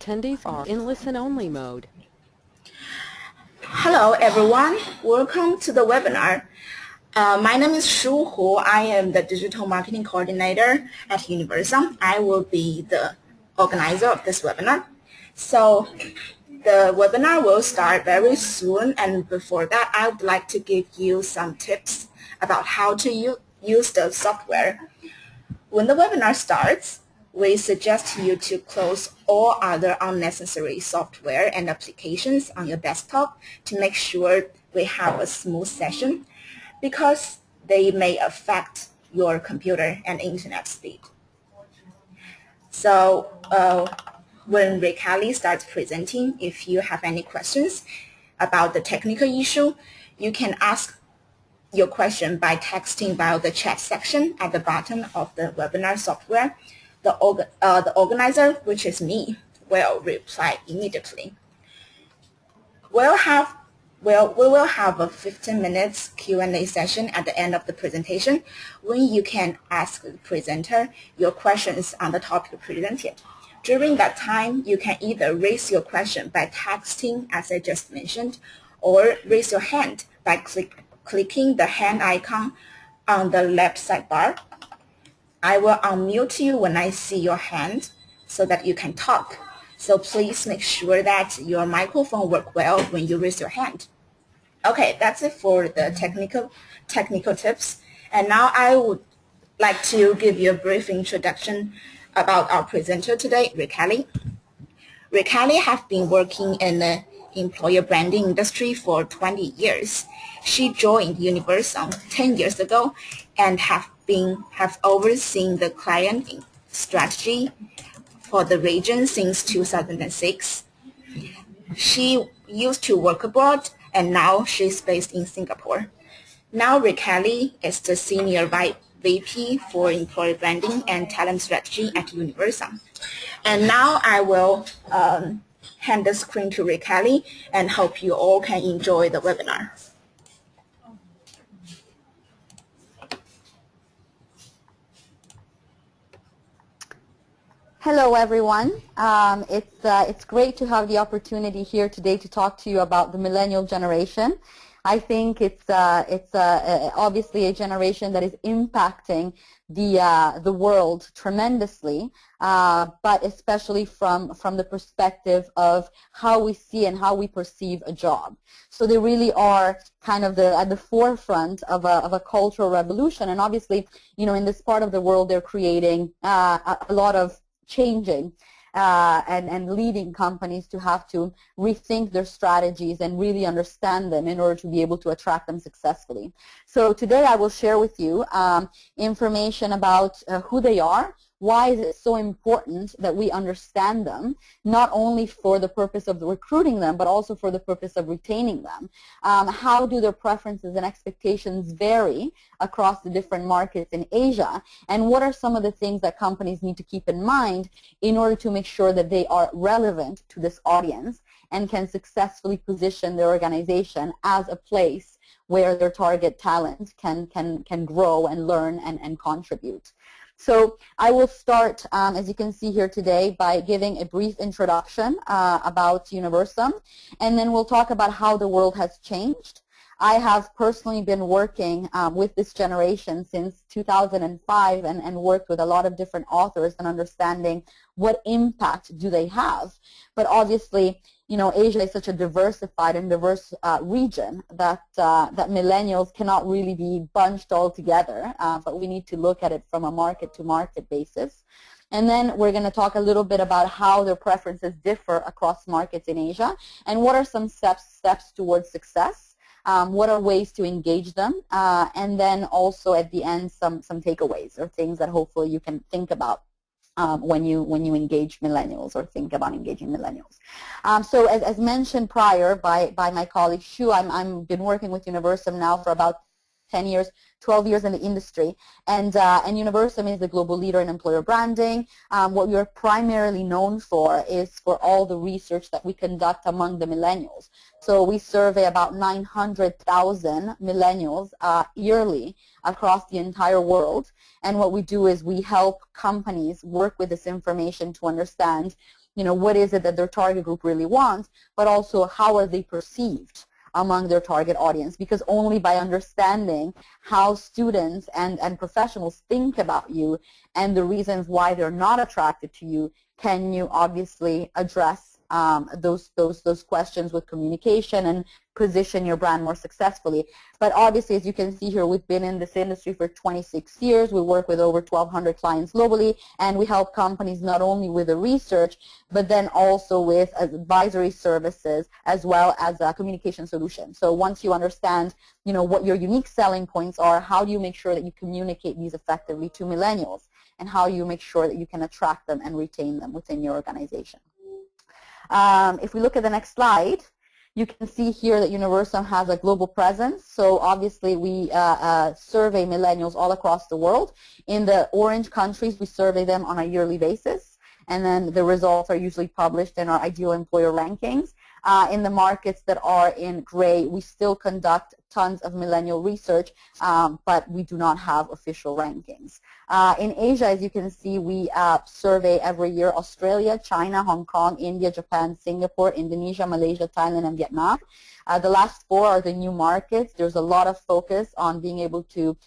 attendees are in listen-only mode. Hello everyone, welcome to the webinar. My name is Shu Hu. I am the Digital Marketing Coordinator at Universum. I will be the organizer of this webinar. So the webinar will start very soon, and before that I would like to give you some tips about how to use the software. When the webinar starts, we suggest you to close all other unnecessary software and applications on your desktop to make sure we have a smooth session, because they may affect your computer and internet speed. So when Rachele starts presenting, if you have any questions about the technical issue, you can ask your question by texting via the chat section at the bottom of the webinar software. The organizer, which is me, will reply immediately. We will have a 15 minutes Q&A session at the end of the presentation, when you can ask the presenter your questions on the topic presented. During that time, you can either raise your question by texting, as I just mentioned, or raise your hand by clicking the hand icon on the left sidebar. I will unmute you when I see your hand so that you can talk. So please make sure that your microphone works well when you raise your hand. Okay, that's it for the technical tips. And now I would like to give you a brief introduction about our presenter today, Rachele. Rachele has been working in the employer branding industry for 20 years. She joined Universum 10 years ago and have overseen the client strategy for the region since 2006. She used to work abroad, and now she's based in Singapore. Now Rachele is the Senior VP for Employer Branding and Talent Strategy at Universum. And now I will hand the screen to Rachele, and hope you all can enjoy the webinar. Hello, everyone. It's great to have the opportunity here today to talk to you about the millennial generation. I think it's obviously a generation that is impacting the world tremendously, but especially from the perspective of how we see and how we perceive a job. So they really are kind of at the forefront of a cultural revolution, and obviously, you know, in this part of the world, they're creating a lot of changing and leading companies to have to rethink their strategies and really understand them in order to be able to attract them successfully. So today I will share with you information about who they are. Why is it so important that we understand them, not only for the purpose of recruiting them, but also for the purpose of retaining them? How do their preferences and expectations vary across the different markets in Asia? And what are some of the things that companies need to keep in mind in order to make sure that they are relevant to this audience and can successfully position their organization as a place where their target talent can grow and learn and contribute? So I will start, as you can see here today, by giving a brief introduction about Universum, and then we'll talk about how the world has changed. I have personally been working with this generation since 2005 and worked with a lot of different authors and understanding what impact do they have. But obviously, you know, Asia is such a diversified and diverse region that millennials cannot really be bunched all together, but we need to look at it from a market-to-market basis. And then we're going to talk a little bit about how their preferences differ across markets in Asia, and what are some steps towards success. What are ways to engage them, and then also at the end some takeaways or things that hopefully you can think about when you engage millennials or think about engaging millennials. So as mentioned prior by my colleague Shu, I've been working with Universum now for about 10 years, 12 years in the industry, and Universum is the global leader in employer branding. What we are primarily known for is for all the research that we conduct among the millennials. So we survey about 900,000 millennials yearly across the entire world, and what we do is we help companies work with this information to understand what is it that their target group really wants, but also how are they perceived among their target audience, because only by understanding how students and professionals think about you and the reasons why they're not attracted to you can you obviously address those questions with communication and position your brand more successfully. But obviously, as you can see here, we've been in this industry for 26 years. We work with over 1,200 clients globally, and we help companies not only with the research, but then also with advisory services as well as communication solutions. So once you understand, what your unique selling points are, how do you make sure that you communicate these effectively to millennials, and how you make sure that you can attract them and retain them within your organization. If we look at the next slide, you can see here that Universum has a global presence. So obviously we survey millennials all across the world. In the orange countries, we survey them on a yearly basis, and then the results are usually published in our ideal employer rankings. In the markets that are in gray, we still conduct tons of millennial research, but we do not have official rankings. In Asia, as you can see, we survey every year Australia, China, Hong Kong, India, Japan, Singapore, Indonesia, Malaysia, Thailand, and Vietnam. The last four are the new markets. There's a lot of focus on being able to,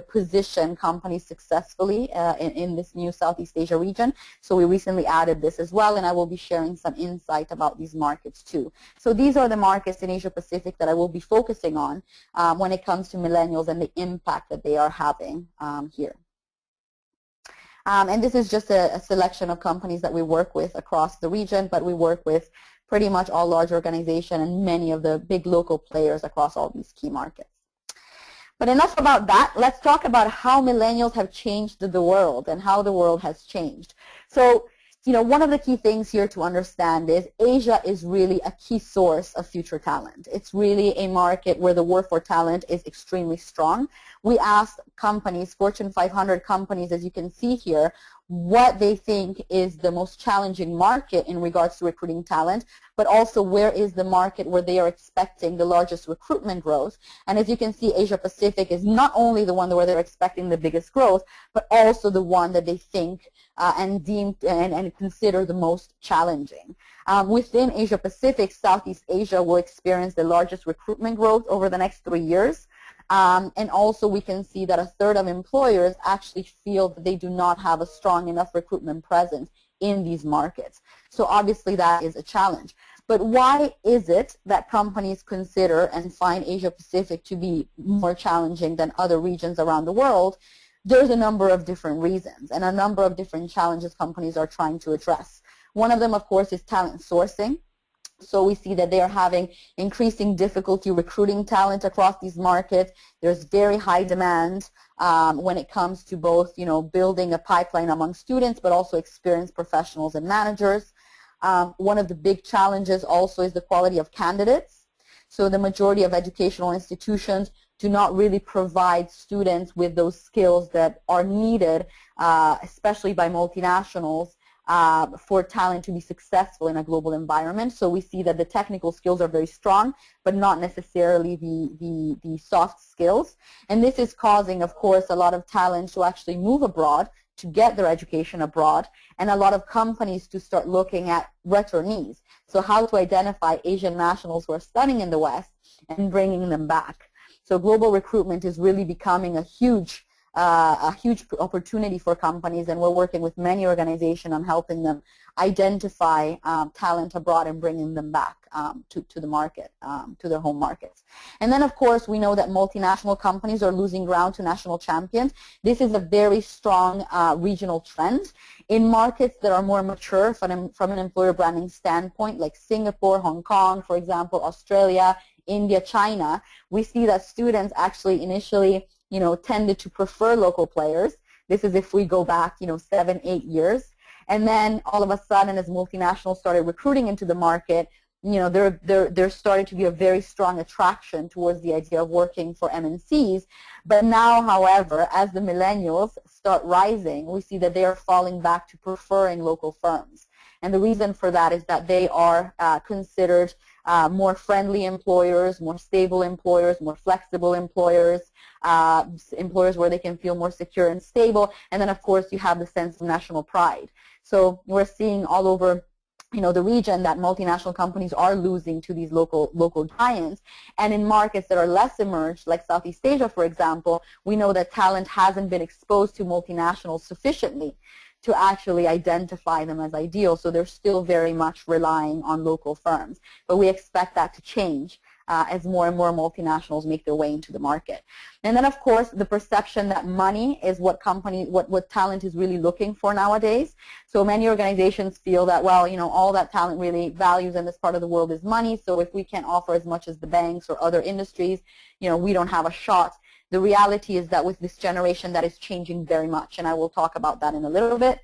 position companies successfully in this new Southeast Asia region. So we recently added this as well, and I will be sharing some insight about these markets too. So these are the markets in Asia Pacific that I will be focusing on when it comes to millennials and the impact that they are having here. And this is just a selection of companies that we work with across the region, but we work with pretty much all large organizations and many of the big local players across all these key markets. But enough about that. Let's talk about how millennials have changed the world and how the world has changed. So, one of the key things here to understand is Asia is really a key source of future talent. It's really a market where the war for talent is extremely strong. We asked companies, Fortune 500 companies, as you can see here, what they think is the most challenging market in regards to recruiting talent, but also where is the market where they are expecting the largest recruitment growth. And as you can see, Asia Pacific is not only the one where they're expecting the biggest growth, but also the one that they think and deem and consider the most challenging. Within Asia Pacific, Southeast Asia will experience the largest recruitment growth over the next 3 years. And also we can see that a third of employers actually feel that they do not have a strong enough recruitment presence in these markets. So obviously that is a challenge. But why is it that companies consider and find Asia Pacific to be more challenging than other regions around the world? There's a number of different reasons and a number of different challenges companies are trying to address. One of them, of course, is talent sourcing. So we see that they are having increasing difficulty recruiting talent across these markets. There's very high demand when it comes to both, building a pipeline among students, but also experienced professionals and managers. One of the big challenges also is the quality of candidates. So the majority of educational institutions do not really provide students with those skills that are needed, especially by multinationals, for talent to be successful in a global environment. So we see that the technical skills are very strong, but not necessarily the soft skills. And this is causing, of course, a lot of talent to actually move abroad, to get their education abroad, and a lot of companies to start looking at returnees. So how to identify Asian nationals who are studying in the West and bringing them back. So global recruitment is really becoming a huge opportunity for companies, and we're working with many organizations on helping them identify talent abroad and bringing them back to the market, to their home markets. And then, of course, we know that multinational companies are losing ground to national champions. This is a very strong regional trend. In markets that are more mature from an employer branding standpoint, like Singapore, Hong Kong, for example, Australia, India, China, we see that students actually initially tended to prefer local players. This is if we go back, 7, 8 years. And then all of a sudden, as multinationals started recruiting into the market, there started to be a very strong attraction towards the idea of working for MNCs. But now, however, as the millennials start rising, we see that they are falling back to preferring local firms. And the reason for that is that they are considered more friendly employers, more stable employers, more flexible employers, employers where they can feel more secure and stable. And then, of course, you have the sense of national pride. So we're seeing all over the region that multinational companies are losing to these local giants. And in markets that are less emerged, like Southeast Asia, for example, we know that talent hasn't been exposed to multinationals sufficiently to actually identify them as ideal. So they're still very much relying on local firms. But we expect that to change as more and more multinationals make their way into the market. And then, of course, the perception that money is what talent is really looking for nowadays. So many organizations feel that, well, all that talent really values in this part of the world is money. So if we can't offer as much as the banks or other industries, we don't have a shot. The reality is that with this generation, that is changing very much, and I will talk about that in a little bit.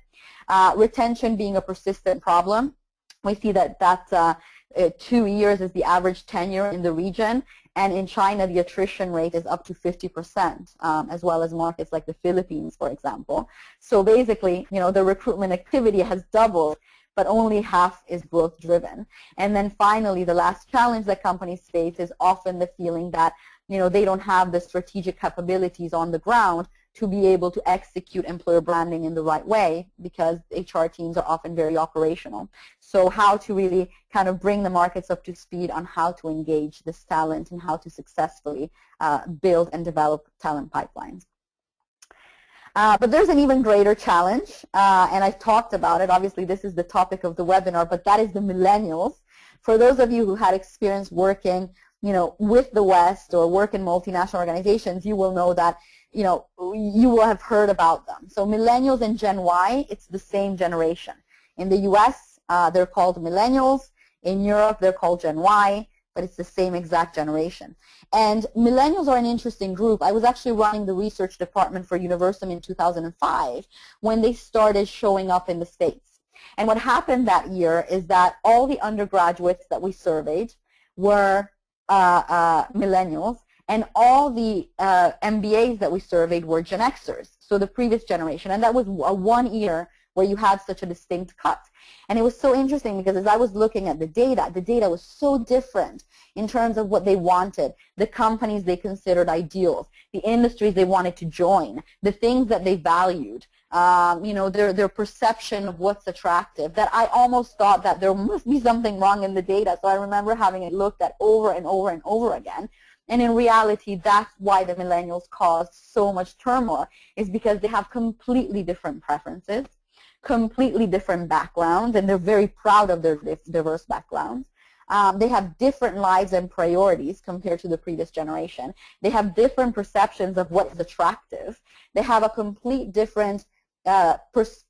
Retention being a persistent problem. We see that 2 years is the average tenure in the region, and in China the attrition rate is up to 50%, as well as markets like the Philippines, for example. So basically, the recruitment activity has doubled, but only half is growth driven. And then finally, the last challenge that companies face is often the feeling that they don't have the strategic capabilities on the ground to be able to execute employer branding in the right way, because HR teams are often very operational. So how to really kind of bring the markets up to speed on how to engage this talent and how to successfully build and develop talent pipelines. But there's an even greater challenge, and I've talked about it. Obviously, this is the topic of the webinar, but that is the millennials. For those of you who had experience working with the West or work in multinational organizations, you will know that you will have heard about them. So millennials and Gen Y, it's the same generation. In the US, they're called millennials. In Europe, they're called Gen Y, but it's the same exact generation. And millennials are an interesting group. I was actually running the research department for Universum in 2005 when they started showing up in the States. And what happened that year is that all the undergraduates that we surveyed were millennials, and all the MBAs that we surveyed were Gen Xers, so the previous generation. And that was a 1 year where you had such a distinct cut. And it was so interesting because as I was looking at the data was so different in terms of what they wanted, the companies they considered ideals, the industries they wanted to join, the things that they valued, their perception of what's attractive, that I almost thought that there must be something wrong in the data. So I remember having it looked at over and over and over again. And in reality, that's why the millennials caused so much turmoil, is because they have completely different preferences, completely different backgrounds, and they're very proud of their diverse backgrounds. They have different lives and priorities compared to the previous generation. They have different perceptions of what is attractive. They have a complete different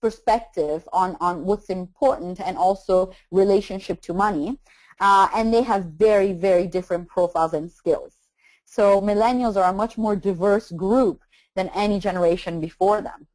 perspective on what's important, and also relationship to money. And they have very, very different profiles and skills. So millennials are a much more diverse group than any generation before them.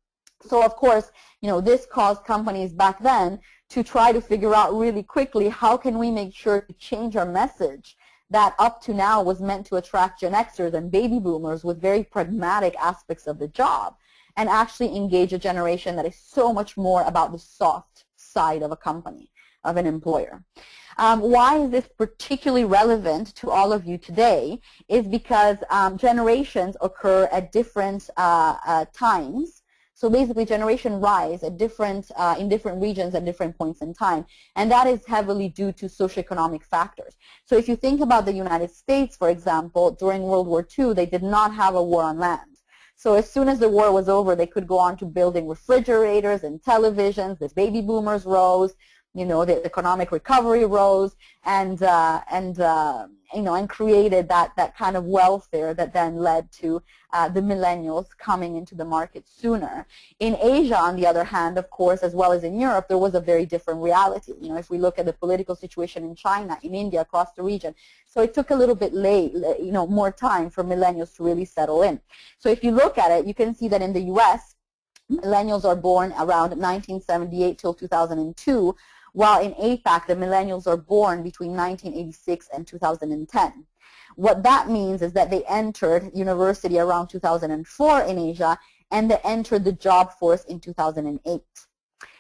So of course, this caused companies back then to try to figure out really quickly, how can we make sure to change our message that up to now was meant to attract Gen Xers and baby boomers with very pragmatic aspects of the job, and actually engage a generation that is so much more about the soft side of a company, of an employer. Why is this particularly relevant to all of you today is because generations occur at different times. So basically, generation rise at in different regions at different points in time, and that is heavily due to socioeconomic factors. So if you think about the United States, for example, during World War II, they did not have a war on land. So as soon as the war was over, they could go on to building refrigerators and televisions. The baby boomers rose. The economic recovery rose, and created that kind of welfare that then led to the millennials coming into the market sooner. In Asia, on the other hand, of course, as well as in Europe, there was a very different reality. If we look at the political situation in China, in India, across the region, so it took a little bit more time for millennials to really settle in. So if you look at it, you can see that in the U.S., millennials are born around 1978 till 2002. While in APAC, the millennials are born between 1986 and 2010. What that means is that they entered university around 2004 in Asia, and they entered the job force in 2008.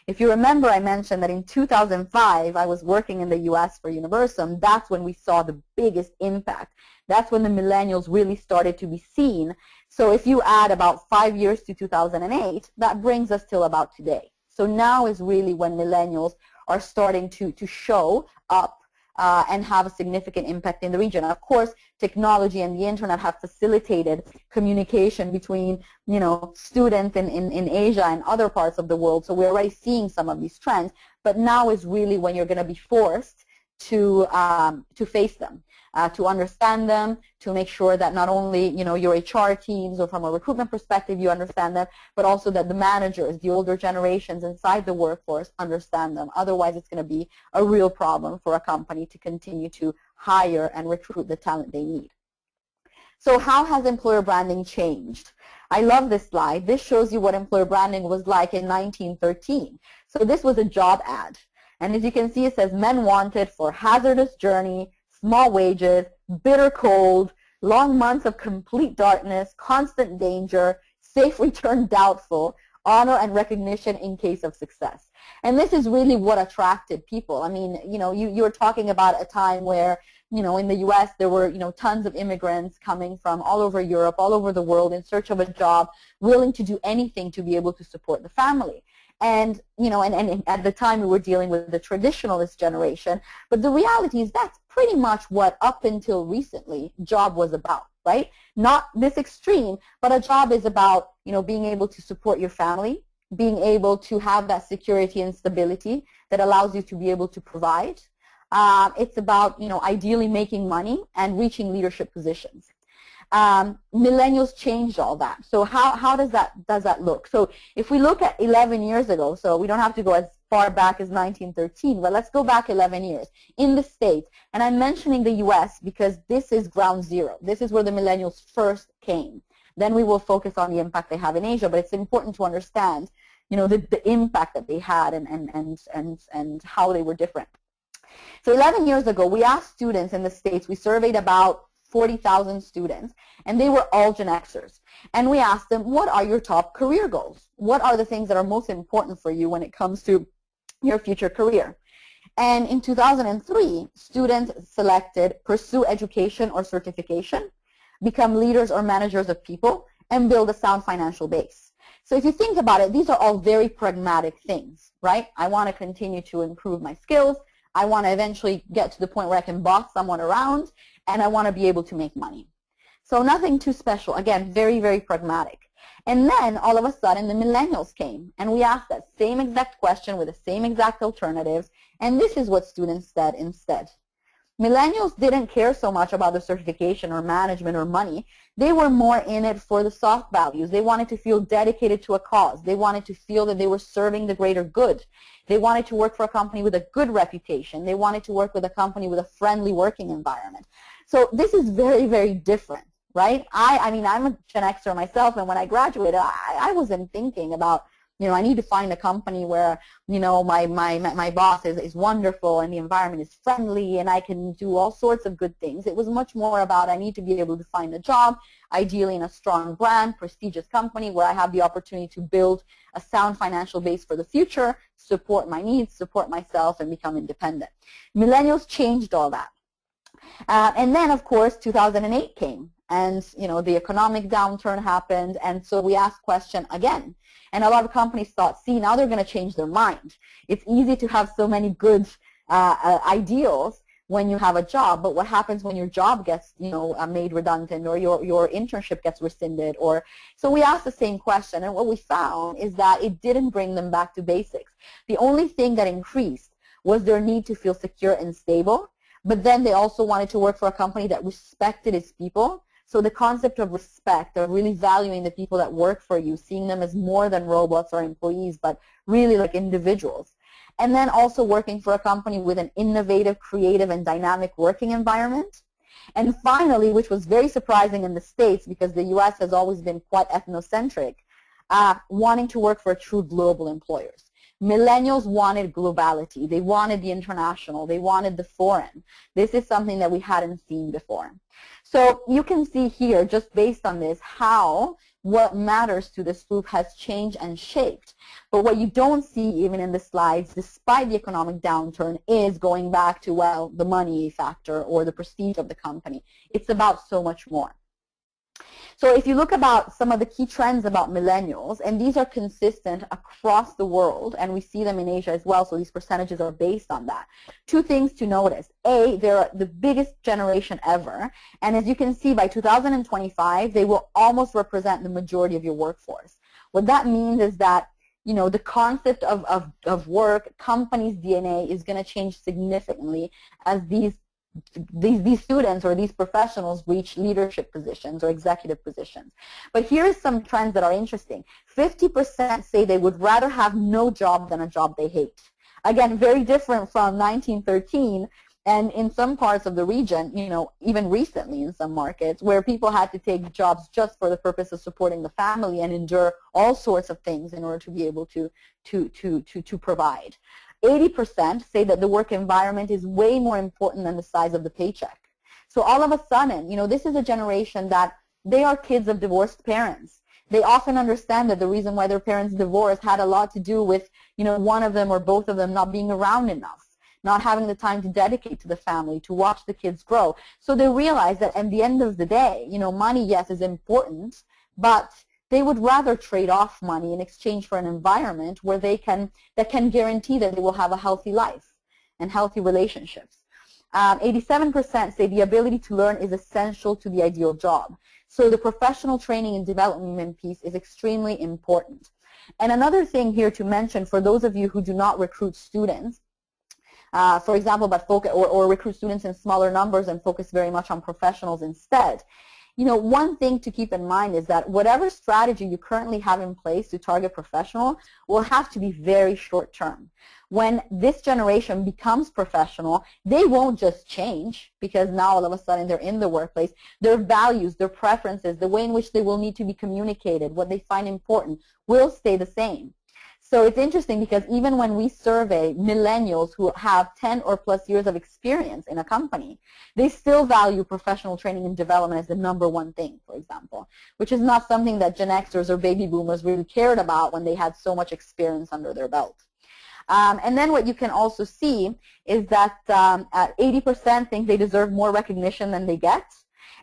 If you remember, I mentioned that in 2005, I was working in the US for Universum. That's when we saw the biggest impact. That's when the millennials really started to be seen. So if you add about 5 years to 2008, that brings us till about today. So now is really when millennials are starting to show up and have a significant impact in the region. Of course, technology and the internet have facilitated communication between, students in Asia and other parts of the world. So we're already seeing some of these trends, but now is really when you're going to be forced to face them, to understand them, to make sure that not only, your HR teams or from a recruitment perspective you understand them, but also that the managers, the older generations inside the workforce understand them. Otherwise, it's going to be a real problem for a company to continue to hire and recruit the talent they need. So how has employer branding changed? I love this slide. This shows you what employer branding was like in 1913. So this was a job ad. And as you can see, it says men wanted for hazardous journey, small wages, bitter cold, long months of complete darkness, constant danger, safe return doubtful, honor and recognition in case of success. And this is really what attracted people. I mean, you're talking about a time where, in the U.S. there were, tons of immigrants coming from all over Europe, all over the world in search of a job, willing to do anything to be able to support the family. And, and at the time we were dealing with the traditionalist generation, but the reality is that's pretty much what up until recently job was about, right? Not this extreme, but a job is about, being able to support your family, being able to have that security and stability that allows you to be able to provide. It's about, ideally making money and reaching leadership positions. Millennials changed all that. So how does that look? So if we look at 11 years ago, so we don't have to go as far back as 1913, but let's go back 11 years in the States. And I'm mentioning the U.S. because this is ground zero. This is where the millennials first came. Then we will focus on the impact they have in Asia, but it's important to understand, the impact that they had and how they were different. So 11 years ago, we asked students in the States, we surveyed about 40,000 students, and they were all Gen Xers. And we asked them, what are your top career goals? What are the things that are most important for you when it comes to your future career? And in 2003, students selected pursue education or certification, become leaders or managers of people, and build a sound financial base. So if you think about it, these are all very pragmatic things, right? I want to continue to improve my skills. I want to eventually get to the point where I can boss someone around, and I want to be able to make money. So nothing too special. Again, very, very pragmatic. And then all of a sudden the millennials came, and we asked that same exact question with the same exact alternatives, and this is what students said instead. Millennials didn't care so much about the certification or management or money. They were more in it for the soft values. They wanted to feel dedicated to a cause. They wanted to feel that they were serving the greater good. They wanted to work for a company with a good reputation. They wanted to work with a company with a friendly working environment. So this is very, very different, right? I mean, I'm a Gen Xer myself, and when I graduated, I wasn't thinking about, I need to find a company where, my boss is wonderful and the environment is friendly and I can do all sorts of good things. It was much more about I need to be able to find a job, ideally in a strong brand, prestigious company where I have the opportunity to build a sound financial base for the future, support my needs, support myself, and become independent. Millennials changed all that. And then, of course, 2008 came, and the economic downturn happened, and so we asked question again. And a lot of companies thought, see, now they're going to change their mind. It's easy to have so many good ideals when you have a job, but what happens when your job gets, made redundant, or your internship gets rescinded? So we asked the same question, and what we found is that it didn't bring them back to basics. The only thing that increased was their need to feel secure and stable, but then they also wanted to work for a company that respected its people. So the concept of respect, of really valuing the people that work for you, seeing them as more than robots or employees, but really like individuals. And then also working for a company with an innovative, creative, and dynamic working environment. And finally, which was very surprising in the States because the U.S. has always been quite ethnocentric, wanting to work for true global employers. Millennials wanted globality. They wanted the international. They wanted the foreign. This is something that we hadn't seen before. So you can see here, just based on this, how what matters to this group has changed and shaped. But what you don't see even in the slides, despite the economic downturn, is going back to, well, the money factor or the prestige of the company. It's about so much more. So if you look about some of the key trends about millennials, and these are consistent across the world, and we see them in Asia as well, so these percentages are based on that. Two things to notice. A, they're the biggest generation ever, and as you can see, by 2025, they will almost represent the majority of your workforce. What that means is that the concept of work, company's DNA is going to change significantly as these students or these professionals reach leadership positions or executive positions. But here are some trends that are interesting. 50% say they would rather have no job than a job they hate. Again, very different from 1913, and in some parts of the region, even recently in some markets, where people had to take jobs just for the purpose of supporting the family and endure all sorts of things in order to be able to provide. 80% say that the work environment is way more important than the size of the paycheck. So all of a sudden, this is a generation that they are kids of divorced parents. They often understand that the reason why their parents divorced had a lot to do with, one of them or both of them not being around enough, not having the time to dedicate to the family, to watch the kids grow. So they realize that at the end of the day, money, yes, is important, but they would rather trade off money in exchange for an environment where that can guarantee that they will have a healthy life and healthy relationships. 87% say the ability to learn is essential to the ideal job. So the professional training and development piece is extremely important. And another thing here to mention for those of you who do not recruit students, for example, but or recruit students in smaller numbers and focus very much on professionals instead. One thing to keep in mind is that whatever strategy you currently have in place to target professional will have to be very short term. When this generation becomes professional, they won't just change because now all of a sudden they're in the workplace. Their values, their preferences, the way in which they will need to be communicated, what they find important will stay the same. So it's interesting because even when we survey millennials who have 10 or plus years of experience in a company, they still value professional training and development as the #1 thing, for example, which is not something that Gen Xers or baby boomers really cared about when they had so much experience under their belt. And then what you can also see is that 80% think they deserve more recognition than they get.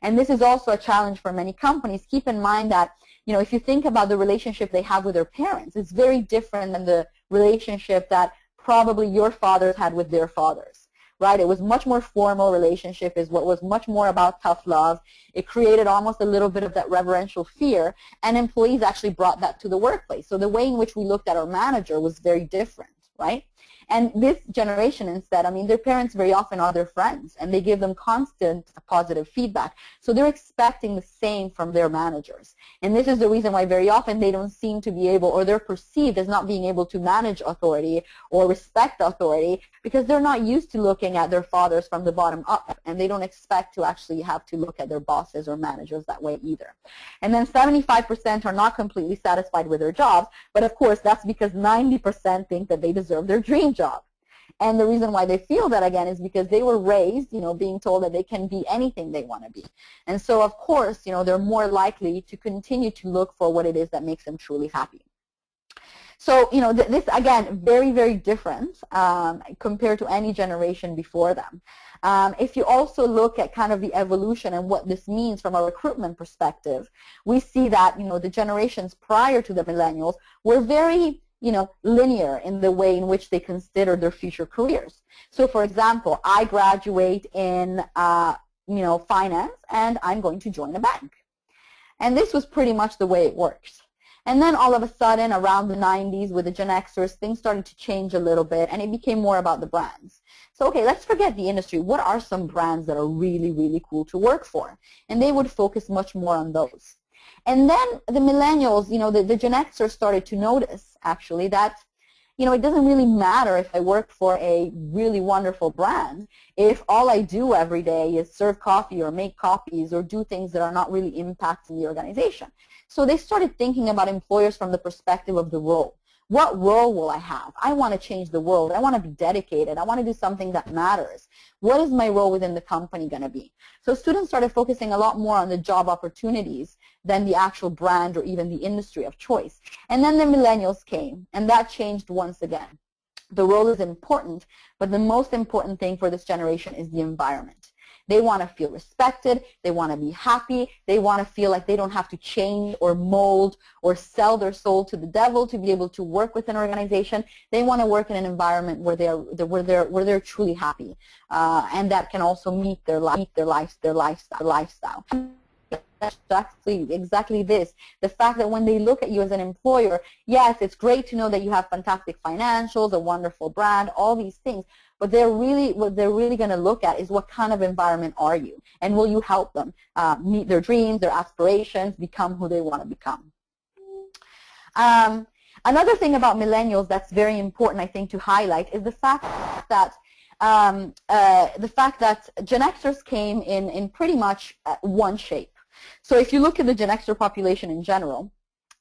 And this is also a challenge for many companies. Keep in mind that if you think about the relationship they have with their parents, it's very different than the relationship that probably your fathers had with their fathers, right? It was much more formal relationship, is what was much more about tough love. It created almost a little bit of that reverential fear, and employees actually brought that to the workplace. So the way in which we looked at our manager was very different, right? And this generation instead, their parents very often are their friends, and they give them constant positive feedback. So they're expecting the same from their managers. And this is the reason why very often they don't seem to be able, or they're perceived as not being able to manage authority or respect authority, because they're not used to looking at their fathers from the bottom up, and they don't expect to actually have to look at their bosses or managers that way either. And then 75% are not completely satisfied with their jobs, but of course that's because 90% think that they deserve their dream job. And the reason why they feel that, again, is because they were raised, being told that they can be anything they want to be. And so, of course, they're more likely to continue to look for what it is that makes them truly happy. So, this, again, very, very different compared to any generation before them. If you also look at kind of the evolution and what this means from a recruitment perspective, we see that, the generations prior to the millennials were very linear in the way in which they consider their future careers. So, for example, I graduate in, finance, and I'm going to join a bank. And this was pretty much the way it works. And then all of a sudden, around the 90s, with the Gen Xers, things started to change a little bit, and it became more about the brands. So, okay, let's forget the industry. What are some brands that are really, really cool to work for? And they would focus much more on those. And then the millennials, the Gen Xers started to notice, actually, that, it doesn't really matter if I work for a really wonderful brand if all I do every day is serve coffee or make copies or do things that are not really impacting the organization. So they started thinking about employers from the perspective of the role. What role will I have? I want to change the world. I want to be dedicated. I want to do something that matters. What is my role within the company going to be? So students started focusing a lot more on the job opportunities than the actual brand or even the industry of choice. And then the millennials came, and that changed once again. The role is important, but the most important thing for this generation is the environment. They want to feel respected. They want to be happy. They want to feel like they don't have to change or mold or sell their soul to the devil to be able to work with an organization. They want to work in an environment where they're truly happy, and that can also meet their lifestyle. Exactly this. The fact that when they look at you as an employer, yes, it's great to know that you have fantastic financials, a wonderful brand, all these things, but what they're really going to look at is what kind of environment are you, and will you help them meet their dreams, their aspirations, become who they want to become. Another thing about millennials that's very important, I think, to highlight is the fact that Gen Xers came in pretty much one shape. So if you look at the Gen Xer population in general,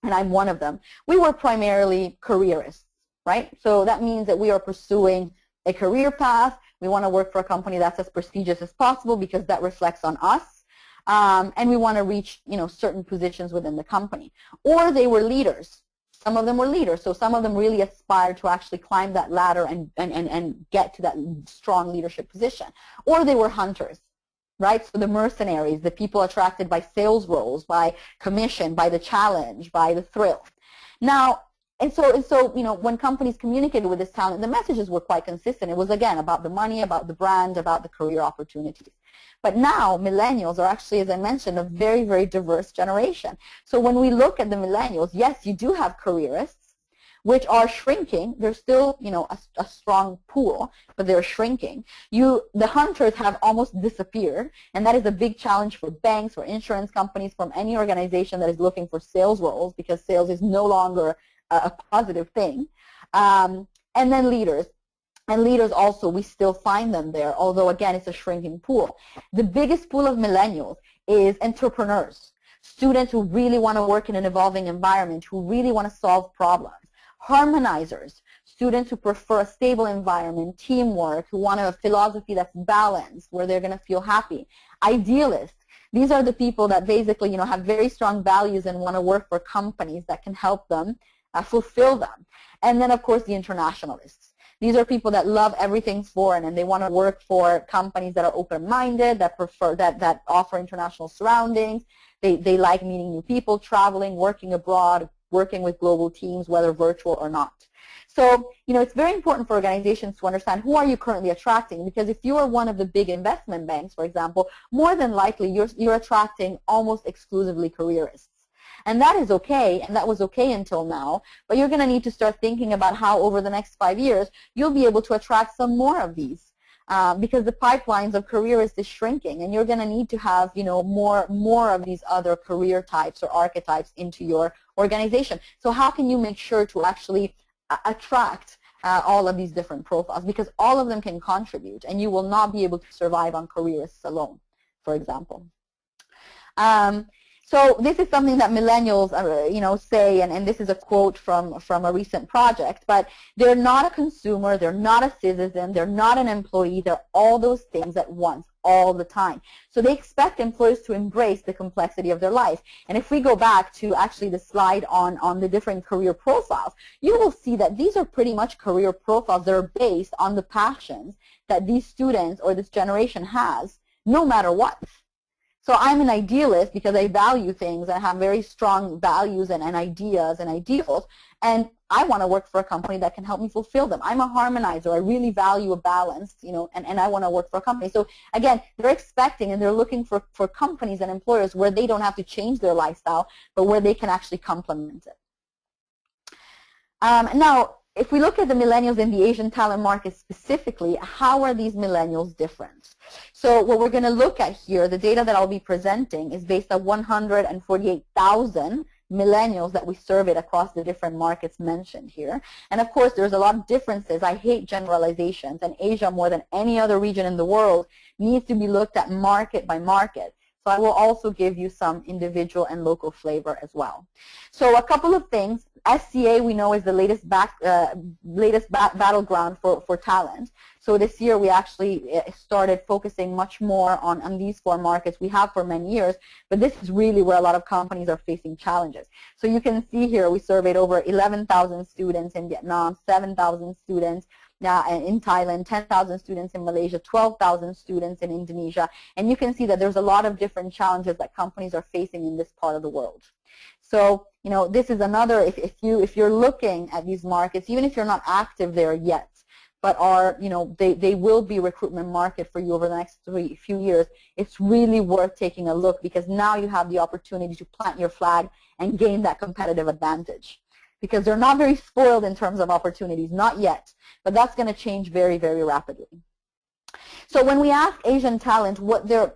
and I'm one of them, we were primarily careerists, right? So that means that we are pursuing a career path. We want to work for a company that's as prestigious as possible because that reflects on us. And we want to reach, certain positions within the company. Or they were leaders. Some of them were leaders, so some of them really aspired to actually climb that ladder and get to that strong leadership position. Or they were hunters, right? So the mercenaries, the people attracted by sales roles, by commission, by the challenge, by the thrill. Now, and so when companies communicated with this talent, the messages were quite consistent. It was, again, about the money, about the brand, about the career opportunities. But now millennials are actually, as I mentioned, a very, very diverse generation. So when we look at the millennials, yes, you do have careerists, which are shrinking. They're still, a strong pool, but they're shrinking. The hunters have almost disappeared, and that is a big challenge for banks, for insurance companies, from any organization that is looking for sales roles, because sales is no longer a positive thing. And then leaders. And leaders also, we still find them there, although, again, it's a shrinking pool. The biggest pool of millennials is entrepreneurs, students who really want to work in an evolving environment, who really want to solve problems. Harmonizers, students who prefer a stable environment, teamwork, who want a philosophy that's balanced, where they're going to feel happy. Idealists, these are the people that basically, have very strong values and want to work for companies that can help them fulfill them. And then, of course, the internationalists. These are people that love everything foreign, and they want to work for companies that are open-minded, that offer international surroundings. They like meeting new people, traveling, working abroad, working with global teams, whether virtual or not. So, it's very important for organizations to understand who are you currently attracting, because if you are one of the big investment banks, for example, more than likely you're attracting almost exclusively careerists. And that is okay, and that was okay until now, but you're going to need to start thinking about how over the next 5 years you'll be able to attract some more of these, because the pipelines of careerists is shrinking, and you're going to need to have more of these other career types or archetypes into your organization. So how can you make sure to actually attract all of these different profiles, because all of them can contribute, and you will not be able to survive on careerists alone, for example. So this is something that millennials, say, and this is a quote from a recent project, but they're not a consumer, they're not a citizen, they're not an employee, they're all those things at once, all the time. So they expect employers to embrace the complexity of their life. And if we go back to actually the slide on the different career profiles, you will see that these are pretty much career profiles that are based on the passions that these students or this generation has, no matter what. So I'm an idealist because I value things and have very strong values and ideas and ideals, and I want to work for a company that can help me fulfill them. I'm a harmonizer. I really value a balance, and I want to work for a company. So again, they're expecting and they're looking for companies and employers where they don't have to change their lifestyle, but where they can actually complement it. Now, if we look at the millennials in the Asian talent market specifically, how are these millennials different? So what we're going to look at here, the data that I'll be presenting is based on 148,000 millennials that we surveyed across the different markets mentioned here. And of course, there's a lot of differences. I hate generalizations, and Asia, more than any other region in the world, needs to be looked at market by market. So I will also give you some individual and local flavor as well. So a couple of things. SCA, we know, is the latest battleground for talent. So this year we actually started focusing much more on these 4 markets. We have for many years, but this is really where a lot of companies are facing challenges. So you can see here we surveyed over 11,000 students in Vietnam, 7,000 students in Thailand, 10,000 students in Malaysia, 12,000 students in Indonesia, and you can see that there's a lot of different challenges that companies are facing in this part of the world. So, this is another, if you're looking at these markets, even if you're not active there yet, but are, they will be recruitment market for you over the next few years, it's really worth taking a look, because now you have the opportunity to plant your flag and gain that competitive advantage. Because they're not very spoiled in terms of opportunities, not yet, but that's going to change very, very rapidly. So when we ask Asian talent what their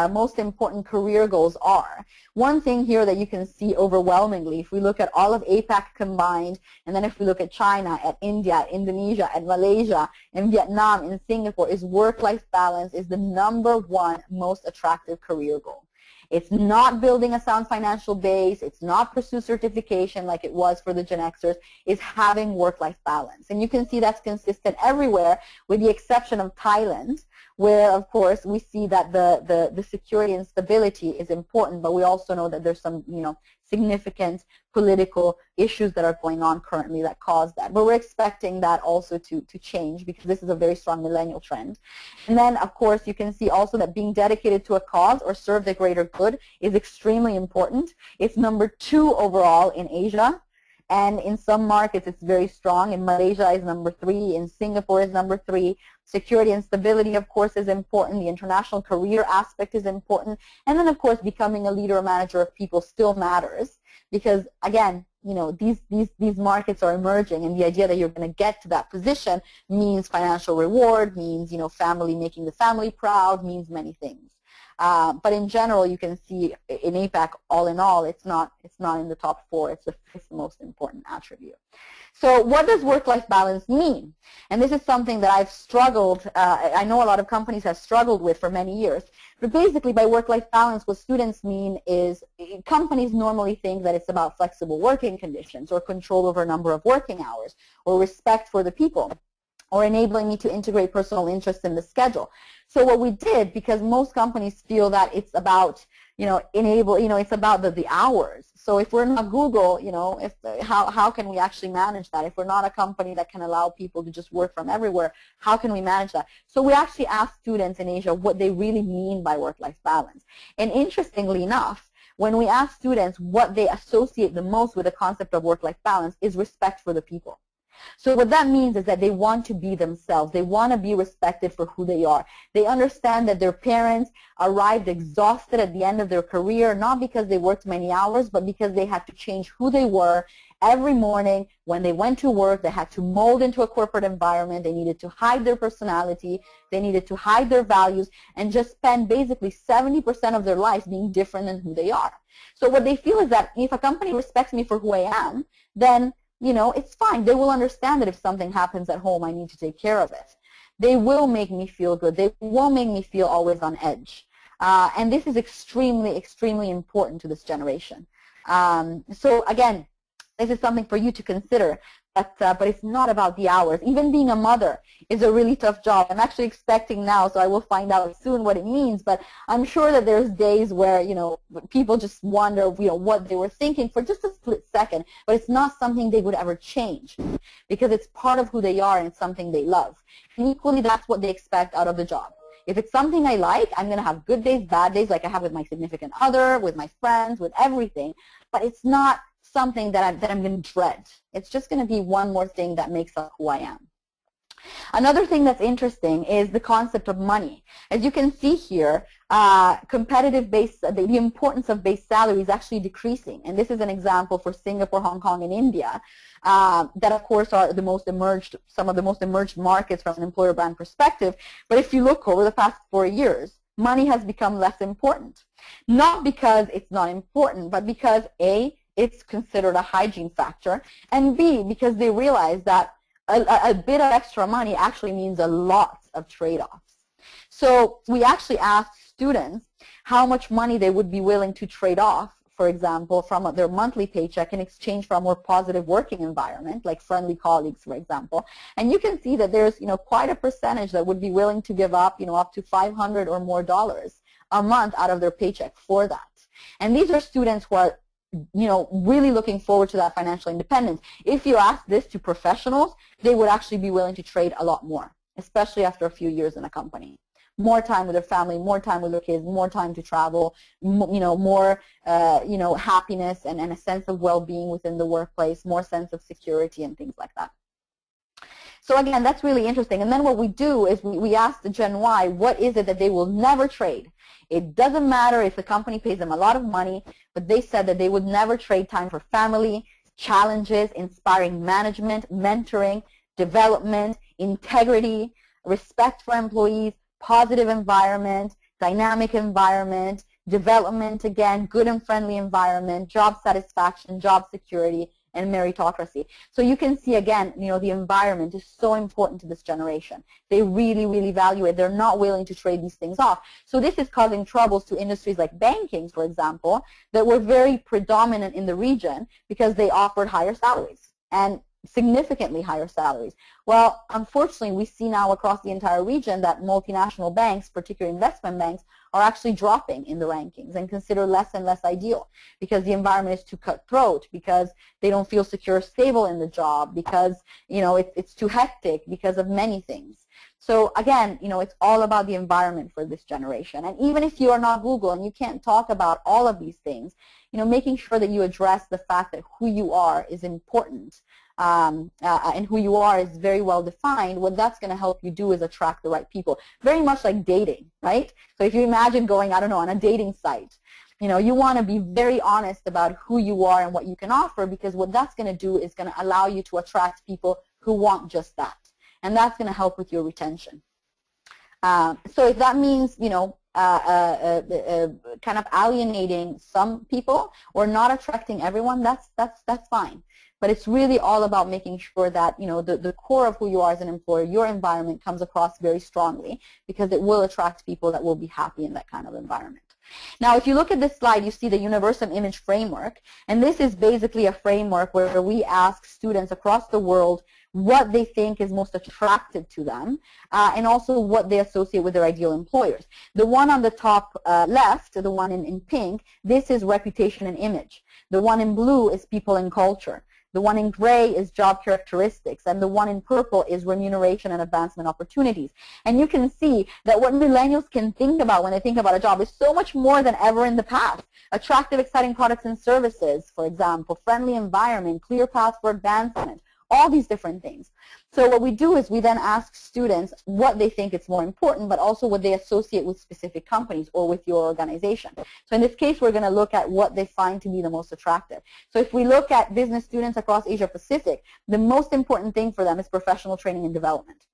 most important career goals are, one thing here that you can see overwhelmingly, if we look at all of APAC combined, and then if we look at China, at India, at Indonesia, at Malaysia, and Vietnam, and Singapore, is work-life balance is the #1 most attractive career goal. It's not building a sound financial base. It's not pursue certification like it was for the Gen Xers. It's having work-life balance. And you can see that's consistent everywhere with the exception of Thailand, where, of course, we see that the security and stability is important, but we also know that there's some, significant political issues that are going on currently that cause that. But we're expecting that also to change, because this is a very strong millennial trend. And then, of course, you can see also that being dedicated to a cause or serve the greater good is extremely important. It's #2 overall in Asia. And in some markets, it's very strong. In Malaysia is #3. In Singapore is #3. Security and stability, of course, is important. The international career aspect is important. And then, of course, becoming a leader or manager of people still matters, because, again, these markets are emerging, and the idea that you're going to get to that position means financial reward, means, family, making the family proud, means many things. But in general, you can see in APAC, all in all, it's not in the top 4. It's the 5th most important attribute. So what does work-life balance mean? And this is something that I've struggled, I know a lot of companies have struggled with for many years. But basically, by work-life balance, what students mean is companies normally think that it's about flexible working conditions or control over a number of working hours or respect for the people, or enabling me to integrate personal interests in the schedule. So what we did, because most companies feel that it's about, it's about the hours. So if we're not Google, how can we actually manage that? If we're not a company that can allow people to just work from everywhere, how can we manage that? So we actually asked students in Asia what they really mean by work-life balance. And interestingly enough, when we ask students what they associate the most with the concept of work-life balance is respect for the people. So what that means is that they want to be themselves. They want to be respected for who they are. They understand that their parents arrived exhausted at the end of their career, not because they worked many hours, but because they had to change who they were every morning. When they went to work, they had to mold into a corporate environment. They needed to hide their personality. They needed to hide their values and just spend basically 70% of their life being different than who they are. So what they feel is that if a company respects me for who I am, then it's fine. They will understand that if something happens at home, I need to take care of it. They will make me feel good. They won't make me feel always on edge. And this is extremely, extremely important to this generation. So again, this is something for you to consider. But it's not about the hours. Even being a mother is a really tough job. I'm actually expecting now, so I will find out soon what it means. But I'm sure that there's days where, people just wonder, what they were thinking for just a split second. But it's not something they would ever change, because it's part of who they are and it's something they love. And equally, that's what they expect out of the job. If it's something I like, I'm going to have good days, bad days, like I have with my significant other, with my friends, with everything. But it's not something that I'm going to dread. It's just going to be one more thing that makes up who I am. Another thing that's interesting is the concept of money. As you can see here, the importance of base salary is actually decreasing. And this is an example for Singapore, Hong Kong, and India, that of course are some of the most emerged markets from an employer brand perspective. But if you look over the past 4 years, money has become less important. Not because it's not important, but because A, it's considered a hygiene factor, and B, because they realize that a bit of extra money actually means a lot of trade-offs. So we actually asked students how much money they would be willing to trade off, for example, from their monthly paycheck in exchange for a more positive working environment, like friendly colleagues, for example. And you can see that there's, quite a percentage that would be willing to give up, up to $500 or more a month out of their paycheck for that. And these are students who are really looking forward to that financial independence. If you ask this to professionals, they would actually be willing to trade a lot more, especially after a few years in a company. More time with their family, more time with their kids, more time to travel, more happiness and a sense of well-being within the workplace, more sense of security and things like that. So again, that's really interesting. And then what we do is we ask the Gen Y, what is it that they will never trade? It doesn't matter if the company pays them a lot of money, but they said that they would never trade time for family, challenges, inspiring management, mentoring, development, integrity, respect for employees, positive environment, dynamic environment, development, again, good and friendly environment, job satisfaction, job security, and meritocracy. So you can see, again, the environment is so important to this generation. They really, really value it. They're not willing to trade these things off. So this is causing troubles to industries like banking, for example, that were very predominant in the region because they offered higher salaries and significantly higher salaries. Well, unfortunately, we see now across the entire region that multinational banks, particularly investment banks, are actually dropping in the rankings and considered less and less ideal because the environment is too cutthroat, because they don't feel secure, stable in the job, because it's too hectic, because of many things. So again, it's all about the environment for this generation. And even if you are not Google and you can't talk about all of these things, making sure that you address the fact that who you are is important. And who you are is very well defined, what that's going to help you do is attract the right people. Very much like dating, right? So if you imagine going, I don't know, on a dating site, you want to be very honest about who you are and what you can offer, because what that's going to do is going to allow you to attract people who want just that. And that's going to help with your retention. So if that means, kind of alienating some people or not attracting everyone, that's fine. But it's really all about making sure that, the core of who you are as an employer, your environment comes across very strongly, because it will attract people that will be happy in that kind of environment. Now, if you look at this slide, you see the Universum Image Framework. And this is basically a framework where we ask students across the world what they think is most attractive to them, and also what they associate with their ideal employers. The one on the top left, the one in pink, this is reputation and image. The one in blue is people and culture. The one in gray is job characteristics, and the one in purple is remuneration and advancement opportunities. And you can see that what millennials can think about when they think about a job is so much more than ever in the past. Attractive, exciting products and services, for example, friendly environment, clear path for advancement, all these different things. So what we do is we then ask students what they think is more important, but also what they associate with specific companies or with your organization. So in this case, we're going to look at what they find to be the most attractive. So if we look at business students across Asia Pacific, the most important thing for them is professional training and development.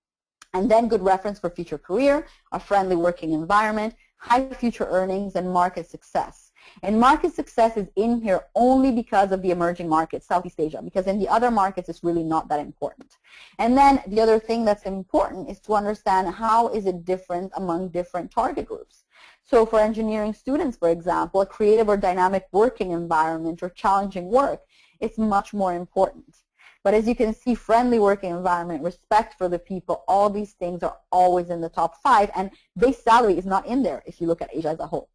And then good reference for future career, a friendly working environment, high future earnings, and market success. And market success is in here only because of the emerging markets, Southeast Asia, because in the other markets it's really not that important. And then the other thing that's important is to understand how is it different among different target groups. So for engineering students, for example, a creative or dynamic working environment or challenging work is much more important. But as you can see, friendly working environment, respect for the people, all these things are always in the top 5, and base salary is not in there if you look at Asia as a whole.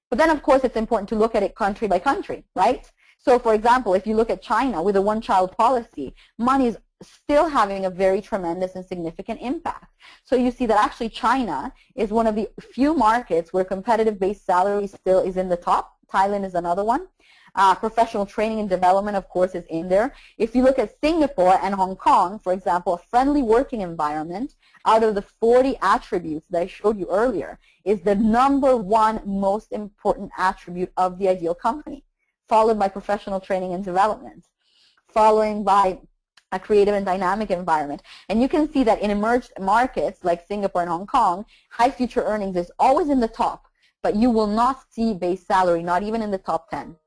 But then, of course, it's important to look at it country by country, right? So, for example, if you look at China with a one-child policy, money is still having a very tremendous and significant impact. So you see that actually China is one of the few markets where competitive base salary still is in the top. Thailand is another one. Professional training and development, of course, is in there. If you look at Singapore and Hong Kong, for example, a friendly working environment, out of the 40 attributes that I showed you earlier, is the #1 most important attribute of the ideal company, followed by professional training and development, following by a creative and dynamic environment. And you can see that in emerged markets like Singapore and Hong Kong, high future earnings is always in the top, but you will not see base salary, not even in the top 10.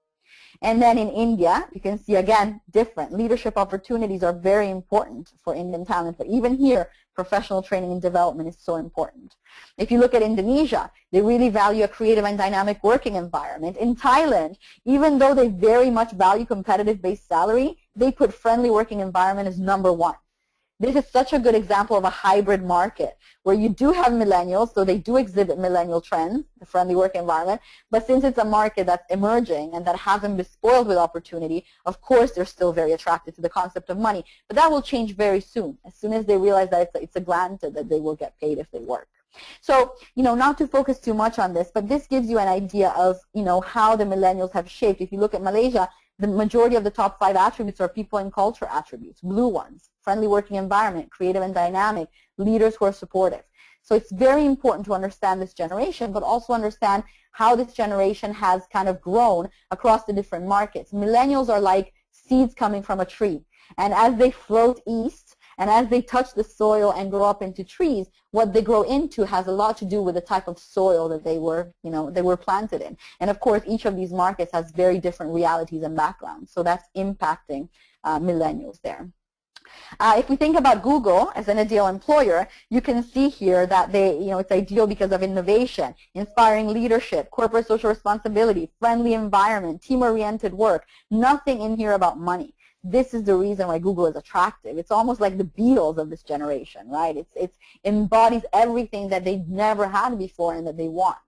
And then in India, you can see, again, different. Leadership opportunities are very important for Indian talent, but even here, professional training and development is so important. If you look at Indonesia, they really value a creative and dynamic working environment. In Thailand, even though they very much value competitive base salary, they put friendly working environment as #1. This is such a good example of a hybrid market where you do have millennials, so they do exhibit millennial trends, the friendly work environment, but since it's a market that's emerging and that hasn't been spoiled with opportunity, of course they're still very attracted to the concept of money. But that will change very soon. As soon as they realize that it's a granted that they will get paid if they work. So, not to focus too much on this, but this gives you an idea of, how the millennials have shaped. If you look at Malaysia, the majority of the top 5 attributes are people and culture attributes, blue ones, friendly working environment, creative and dynamic, leaders who are supportive. So it's very important to understand this generation, but also understand how this generation has kind of grown across the different markets. Millennials are like seeds coming from a tree, and as they float east, and as they touch the soil and grow up into trees, what they grow into has a lot to do with the type of soil that they were planted in. And of course, each of these markets has very different realities and backgrounds. So that's impacting millennials there. If we think about Google as an ideal employer, you can see here that it's ideal because of innovation, inspiring leadership, corporate social responsibility, friendly environment, team-oriented work. Nothing in here about money. This is the reason why Google is attractive. It's almost like the Beatles of this generation, right? It embodies everything that they've never had before and that they want.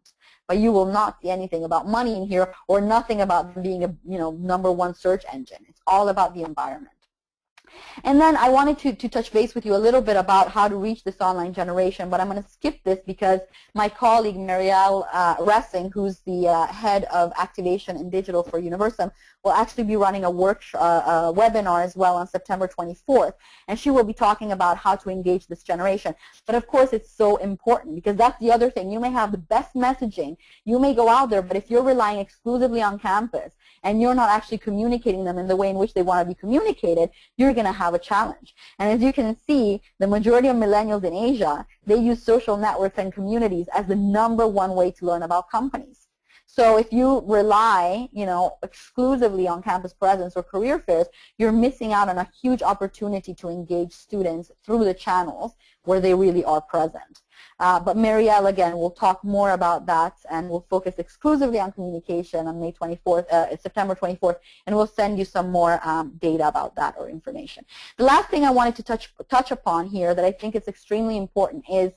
But you will not see anything about money in here or nothing about being a #1 search engine. It's all about the environment. And then I wanted to touch base with you a little bit about how to reach this online generation, but I'm going to skip this because my colleague Rachele Forcardi, who's the head of activation and digital for Universum, will actually be running a webinar as well on September 24th, and she will be talking about how to engage this generation. But of course it's so important because that's the other thing. You may have the best messaging, you may go out there, but if you're relying exclusively on campus and you're not actually communicating them in the way in which they want to be communicated, you're going to have a challenge. And as you can see, the majority of millennials in Asia, they use social networks and communities as the #1 way to learn about companies. So if you rely, exclusively on campus presence or career fairs, you're missing out on a huge opportunity to engage students through the channels where they really are present. But Rachele, again, will talk more about that, and we'll focus exclusively on communication on September 24th, and we'll send you some more data about that or information. The last thing I wanted to touch upon here that I think is extremely important is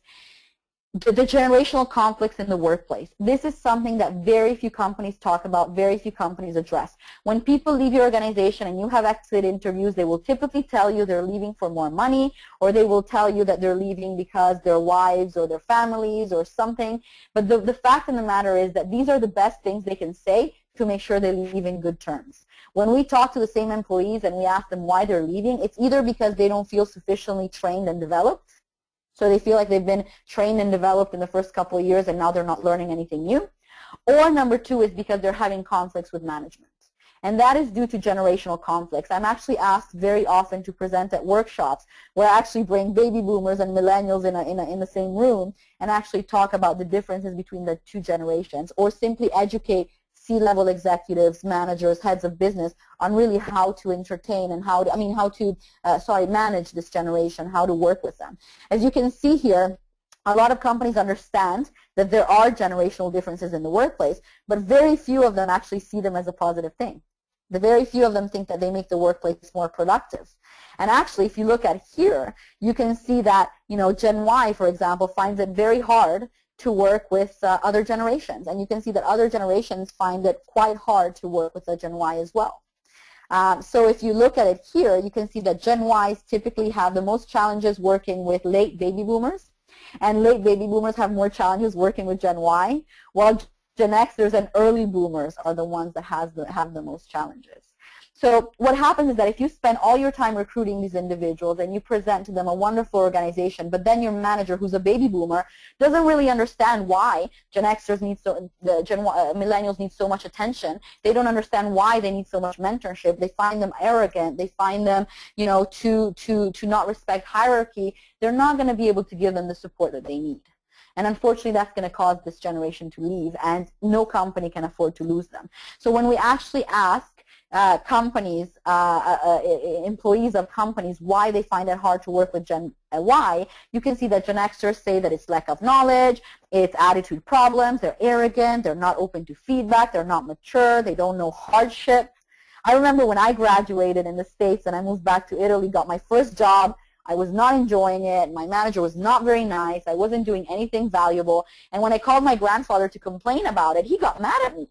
the generational conflicts in the workplace. This is something that very few companies talk about, very few companies address. When people leave your organization and you have exit interviews, they will typically tell you they're leaving for more money, or they will tell you that they're leaving because their wives or their families or something. But the fact of the matter is that these are the best things they can say to make sure they leave in good terms. When we talk to the same employees and we ask them why they're leaving, it's either because they don't feel sufficiently trained and developed, so they feel like they've been trained and developed in the first couple of years and now they're not learning anything new. Or number 2 is because they're having conflicts with management. And that is due to generational conflicts. I'm actually asked very often to present at workshops where I actually bring baby boomers and millennials in the same room and actually talk about the differences between the 2 generations, or simply educate C-level executives, managers, heads of business on really how to entertain and how to manage this generation, how to work with them. As you can see here, a lot of companies understand that there are generational differences in the workplace, but very few of them actually see them as a positive thing. The very few of them think that they make the workplace more productive. And actually, if you look at here, you can see that, Gen Y, for example, finds it very hard to work with other generations. And you can see that other generations find it quite hard to work with a Gen Y as well. So if you look at it here, you can see that Gen Ys typically have the most challenges working with late baby boomers, and late baby boomers have more challenges working with Gen Y, while Gen Xers and early boomers are the ones that have the most challenges. So what happens is that if you spend all your time recruiting these individuals and you present to them a wonderful organization, but then your manager, who's a baby boomer, doesn't really understand why Gen Xers millennials need so much attention. They don't understand why they need so much mentorship. They find them arrogant. They find them, to not respect hierarchy. They're not going to be able to give them the support that they need. And unfortunately, that's going to cause this generation to leave, and no company can afford to lose them. So when we actually ask employees of companies why they find it hard to work with Gen Y, you can see that Gen Xers say that it's lack of knowledge, it's attitude problems, they're arrogant, they're not open to feedback, they're not mature, they don't know hardship. I remember when I graduated in the States and I moved back to Italy, got my first job, I was not enjoying it. My manager was not very nice. I wasn't doing anything valuable. And when I called my grandfather to complain about it, he got mad at me.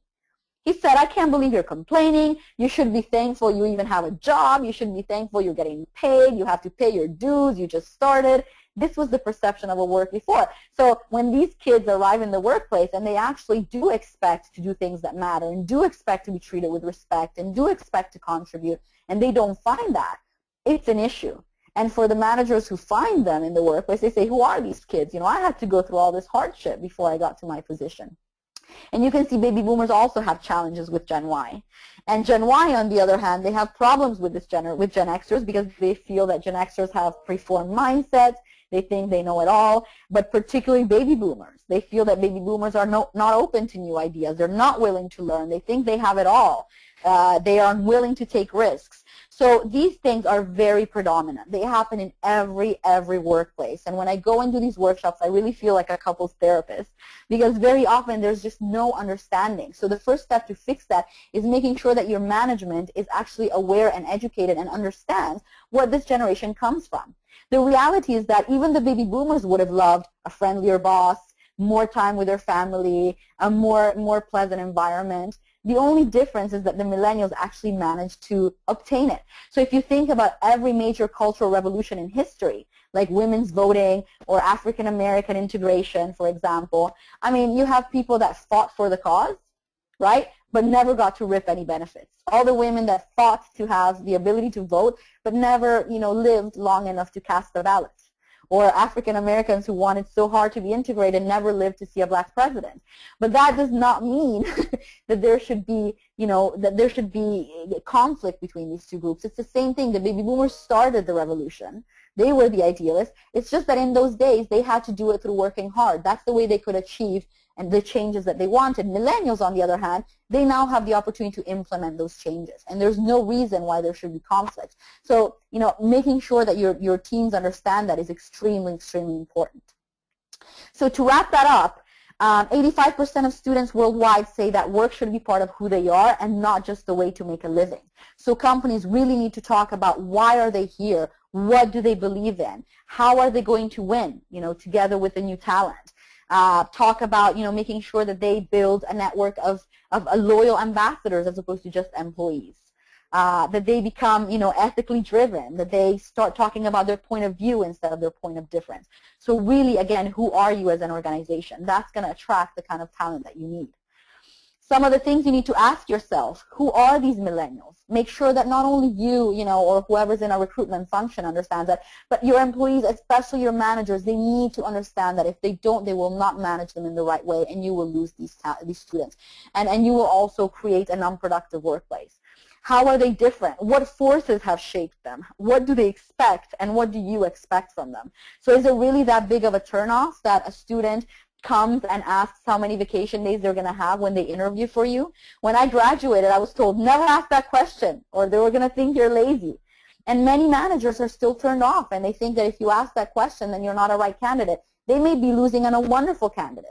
He said, I can't believe you're complaining. You should be thankful you even have a job. You should be thankful you're getting paid. You have to pay your dues. You just started. This was the perception of a work before. So when these kids arrive in the workplace and they actually do expect to do things that matter and do expect to be treated with respect and do expect to contribute, and they don't find that, it's an issue. And for the managers who find them in the workplace, they say, who are these kids? You know, I had to go through all this hardship before I got to my position. And you can see baby boomers also have challenges with Gen Y. And Gen Y, on the other hand, they have problems with Gen Xers because they feel that Gen Xers have preformed mindsets. They think they know it all, but particularly baby boomers. They feel that baby boomers are not open to new ideas. They're not willing to learn. They think they have it all. They are unwilling to take risks. So these things are very predominant. They happen in every workplace. And when I go into these workshops, I really feel like a couples therapist because very often there's just no understanding. So the first step to fix that is making sure that your management is actually aware and educated and understands what this generation comes from. The reality is that even the baby boomers would have loved a friendlier boss, more time with their family, a more pleasant environment. The only difference is that the millennials actually managed to obtain it. So if you think about every major cultural revolution in history, like women's voting or African American integration, for example, I mean, you have people that fought for the cause, right, but never got to reap any benefits. All the women that fought to have the ability to vote, but never, you know, lived long enough to cast a ballot. Or African Americans who wanted so hard to be integrated never lived to see a black president. But that does not mean that there should be, you know, that there should be conflict between these two groups. It's the same thing. The baby boomers started the revolution. They were the idealists. It's just that in those days they had to do it through working hard. That's the way they could achieve and the changes that they wanted. Millennials, on the other hand, they now have the opportunity to implement those changes, and there's no reason why there should be conflict. So, you know, making sure that your teams understand that is extremely, extremely important. So to wrap that up, 85% of students worldwide say that work should be part of who they are and not just a way to make a living. So companies really need to talk about why are they here, what do they believe in, how are they going to win, you know, together with the new talent. Talk about, you know, making sure that they build a network of loyal ambassadors as opposed to just employees. That they become, you know, ethically driven, that they start talking about their point of view instead of their point of difference. So really, again, who are you as an organization? That's going to attract the kind of talent that you need. Some of the things you need to ask yourself, who are these millennials? Make sure that not only you, you know, or whoever's in a recruitment function understands that, but your employees, especially your managers, they need to understand that if they don't, they will not manage them in the right way, and you will lose these students. And you will also create an unproductive workplace. How are they different? What forces have shaped them? What do they expect, and what do you expect from them? So is it really that big of a turnoff that a student comes and asks how many vacation days they're going to have when they interview for you? When I graduated, I was told, never ask that question, or they were going to think you're lazy. And many managers are still turned off, and they think that if you ask that question, then you're not a right candidate. They may be losing on a wonderful candidate.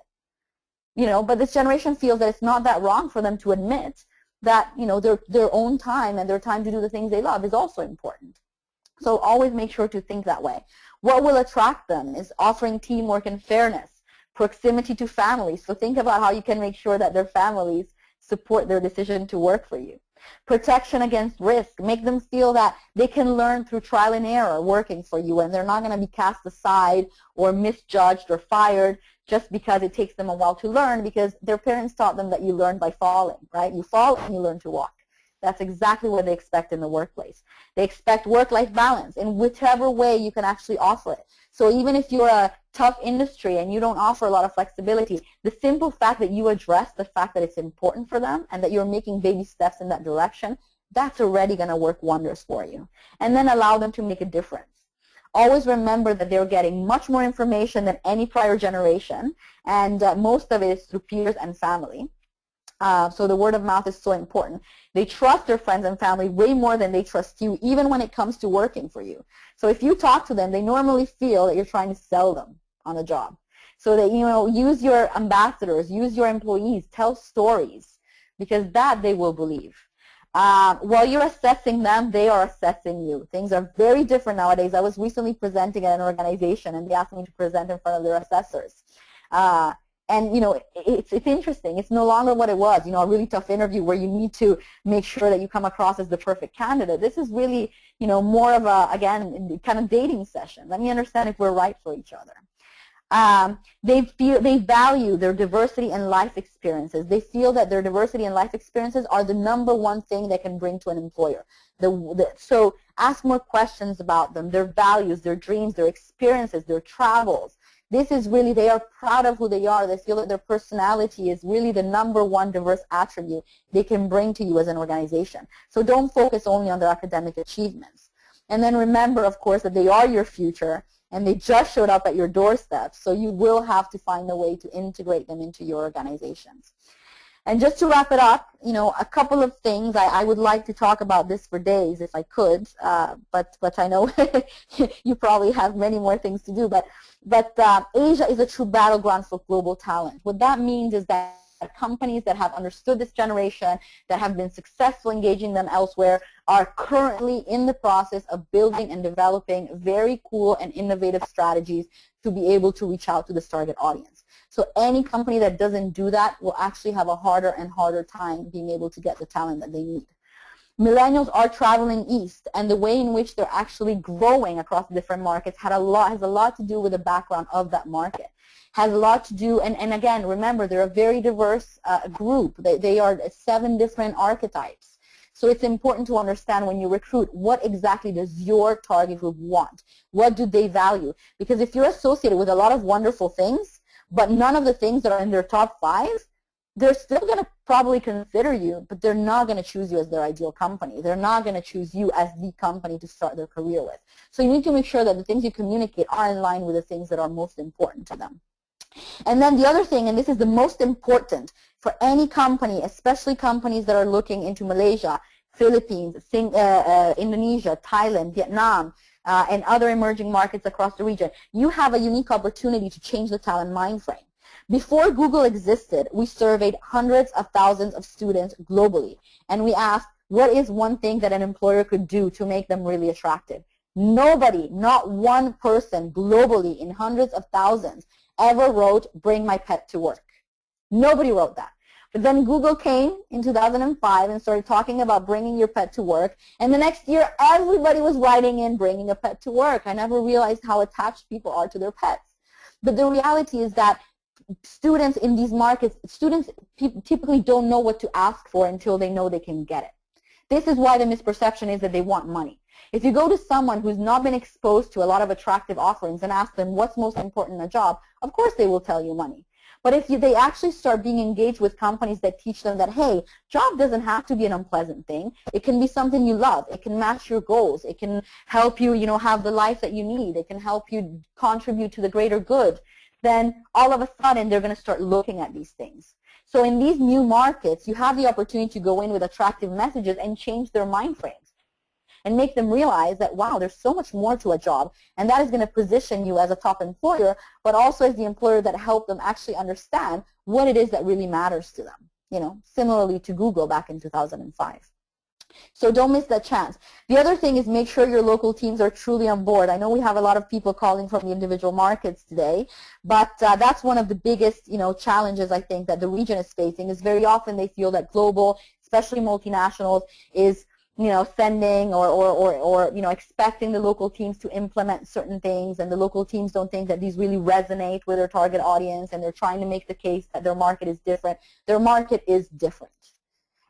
You know, but this generation feels that it's not that wrong for them to admit that, you know, their own time and their time to do the things they love is also important. So always make sure to think that way. What will attract them is offering teamwork and fairness, proximity to families. So think about how you can make sure that their families support their decision to work for you. Protection against risk. Make them feel that they can learn through trial and error working for you, and they're not going to be cast aside or misjudged or fired just because it takes them a while to learn, because their parents taught them that you learn by falling, right? You fall and you learn to walk. That's exactly what they expect in the workplace. They expect work-life balance in whichever way you can actually offer it. So even if you're a tough industry and you don't offer a lot of flexibility, the simple fact that you address the fact that it's important for them and that you're making baby steps in that direction, that's already going to work wonders for you. And then allow them to make a difference. Always remember that they're getting much more information than any prior generation, and most of it is through peers and family. So the word of mouth is so important. They trust their friends and family way more than they trust you, even when it comes to working for you. So if you talk to them, they normally feel that you're trying to sell them on a job. So that, you know, use your ambassadors, use your employees, tell stories, because that they will believe. While you're assessing them, they are assessing you. Things are very different nowadays. I was recently presenting at an organization, and they asked me to present in front of their assessors. And, you know, it's interesting. It's no longer what it was, you know, a really tough interview where you need to make sure that you come across as the perfect candidate. This is really, you know, more of a, again, kind of dating session. Let me understand if we're right for each other. They value their diversity and life experiences. They feel that their diversity and life experiences are the #1 thing they can bring to an employer. So ask more questions about them, their values, their dreams, their experiences, their travels. This is really, they are proud of who they are. They feel that their personality is really the #1 diverse attribute they can bring to you as an organization. So don't focus only on their academic achievements. And then remember, of course, that they are your future, and they just showed up at your doorstep, so you will have to find a way to integrate them into your organizations. And just to wrap it up, you know, a couple of things. I would like to talk about this for days if I could, but I know you probably have many more things to do. But Asia is a true battleground for global talent. What that means is that companies that have understood this generation, that have been successful engaging them elsewhere, are currently in the process of building and developing very cool and innovative strategies to be able to reach out to this target audience. So any company that doesn't do that will actually have a harder and harder time being able to get the talent that they need. Millennials are traveling east, and the way in which they're actually growing across different markets has a lot to do with the background of that market. Has a lot to do, and again, remember, they're a very diverse group. They are 7 different archetypes. So it's important to understand when you recruit, what exactly does your target group want? What do they value? Because if you're associated with a lot of wonderful things, but none of the things that are in their top 5, they're still going to probably consider you, but they're not going to choose you as their ideal company. They're not going to choose you as the company to start their career with. So you need to make sure that the things you communicate are in line with the things that are most important to them. And then the other thing, and this is the most important for any company, especially companies that are looking into Malaysia, Philippines, Indonesia, Thailand, Vietnam, and other emerging markets across the region, you have a unique opportunity to change the talent mind frame. Before Google existed, we surveyed hundreds of thousands of students globally, and we asked, what is one thing that an employer could do to make them really attractive? Nobody, not one person globally in hundreds of thousands ever wrote, bring my pet to work. Nobody wrote that. But then Google came in 2005 and started talking about bringing your pet to work, and the next year everybody was writing in bringing a pet to work. I never realized how attached people are to their pets. But the reality is that students in these markets, typically don't know what to ask for until they know they can get it. This is why the misperception is that they want money. If you go to someone who's not been exposed to a lot of attractive offerings and ask them what's most important in a job, of course they will tell you money. But if they actually start being engaged with companies that teach them that, hey, job doesn't have to be an unpleasant thing. It can be something you love. It can match your goals. It can help you, have the life that you need. It can help you contribute to the greater good. Then all of a sudden they're going to start looking at these things. So in these new markets, you have the opportunity to go in with attractive messages and change their mind frames and make them realize that, wow, there's so much more to a job, and that is going to position you as a top employer, but also as the employer that helped them actually understand what it is that really matters to them, similarly to Google back in 2005. So don't miss that chance. The other thing is make sure your local teams are truly on board. I know we have a lot of people calling from the individual markets today, but that's one of the biggest, challenges I think that the region is facing, is very often they feel that global, especially multinationals, is sending or expecting the local teams to implement certain things, and the local teams don't think that these really resonate with their target audience, and they're trying to make the case that their market is different. Their market is different.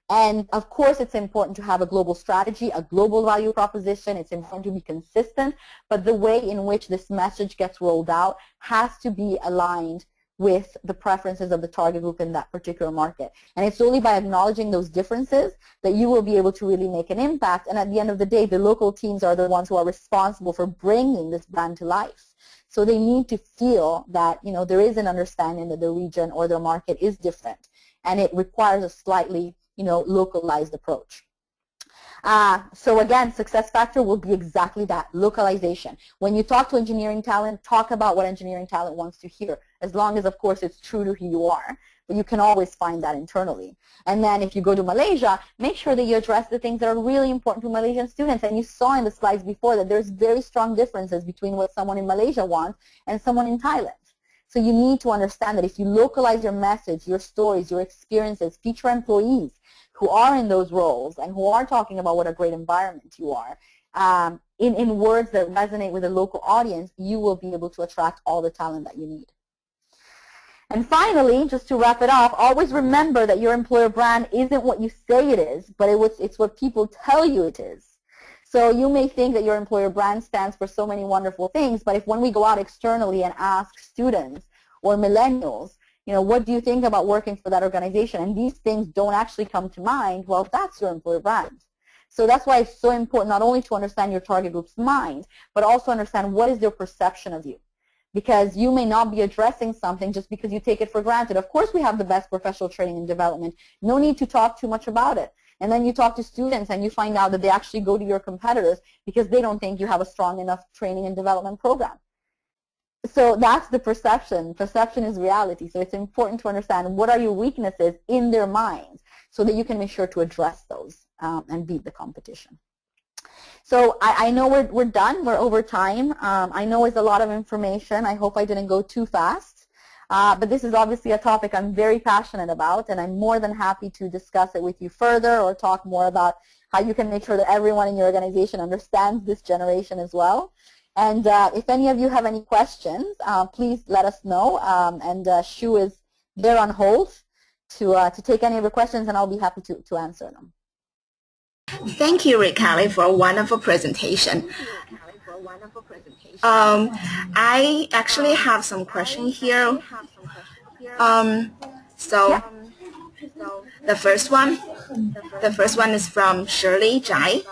And of course, it's important to have a global strategy, a global value proposition. It's important to be consistent, but the way in which this message gets rolled out has to be aligned with the preferences of the target group in that particular market. And it's only by acknowledging those differences that you will be able to really make an impact. And at the end of the day, the local teams are the ones who are responsible for bringing this brand to life. So they need to feel that, there is an understanding that the region or their market is different, and it requires a slightly, localized approach. So again, success factor will be exactly that, localization. When you talk to engineering talent, talk about what engineering talent wants to hear, as long as, of course, it's true to who you are. But you can always find that internally. And then if you go to Malaysia, make sure that you address the things that are really important to Malaysian students. And you saw in the slides before that there's very strong differences between what someone in Malaysia wants and someone in Thailand. So you need to understand that if you localize your message, your stories, your experiences, feature employees who are in those roles and who are talking about what a great environment you are, in words that resonate with the local audience, you will be able to attract all the talent that you need. And finally, just to wrap it up, always remember that your employer brand isn't what you say it is, but it's what people tell you it is. So you may think that your employer brand stands for so many wonderful things, but if when we go out externally and ask students or millennials, you know, what do you think about working for that organization, and these things don't actually come to mind, well, that's your employer brand. So that's why it's so important not only to understand your target group's mind, but also understand what is their perception of you. Because you may not be addressing something just because you take it for granted. Of course, we have the best professional training and development. No need to talk too much about it. And then you talk to students and you find out that they actually go to your competitors because they don't think you have a strong enough training and development program. So that's the perception. Perception is reality. So it's important to understand what are your weaknesses in their minds so that you can make sure to address those and beat the competition. So I know we're done. We're over time. I know it's a lot of information. I hope I didn't go too fast. But this is obviously a topic I'm very passionate about, and I'm more than happy to discuss it with you further or talk more about how you can make sure that everyone in your organization understands this generation as well. And if any of you have any questions, please let us know. And Shu is there on hold to take any of your questions, and I'll be happy to answer them. Thank you, Rachele, for a wonderful presentation. I actually have some questions here. So the first one is from Shirley Jai.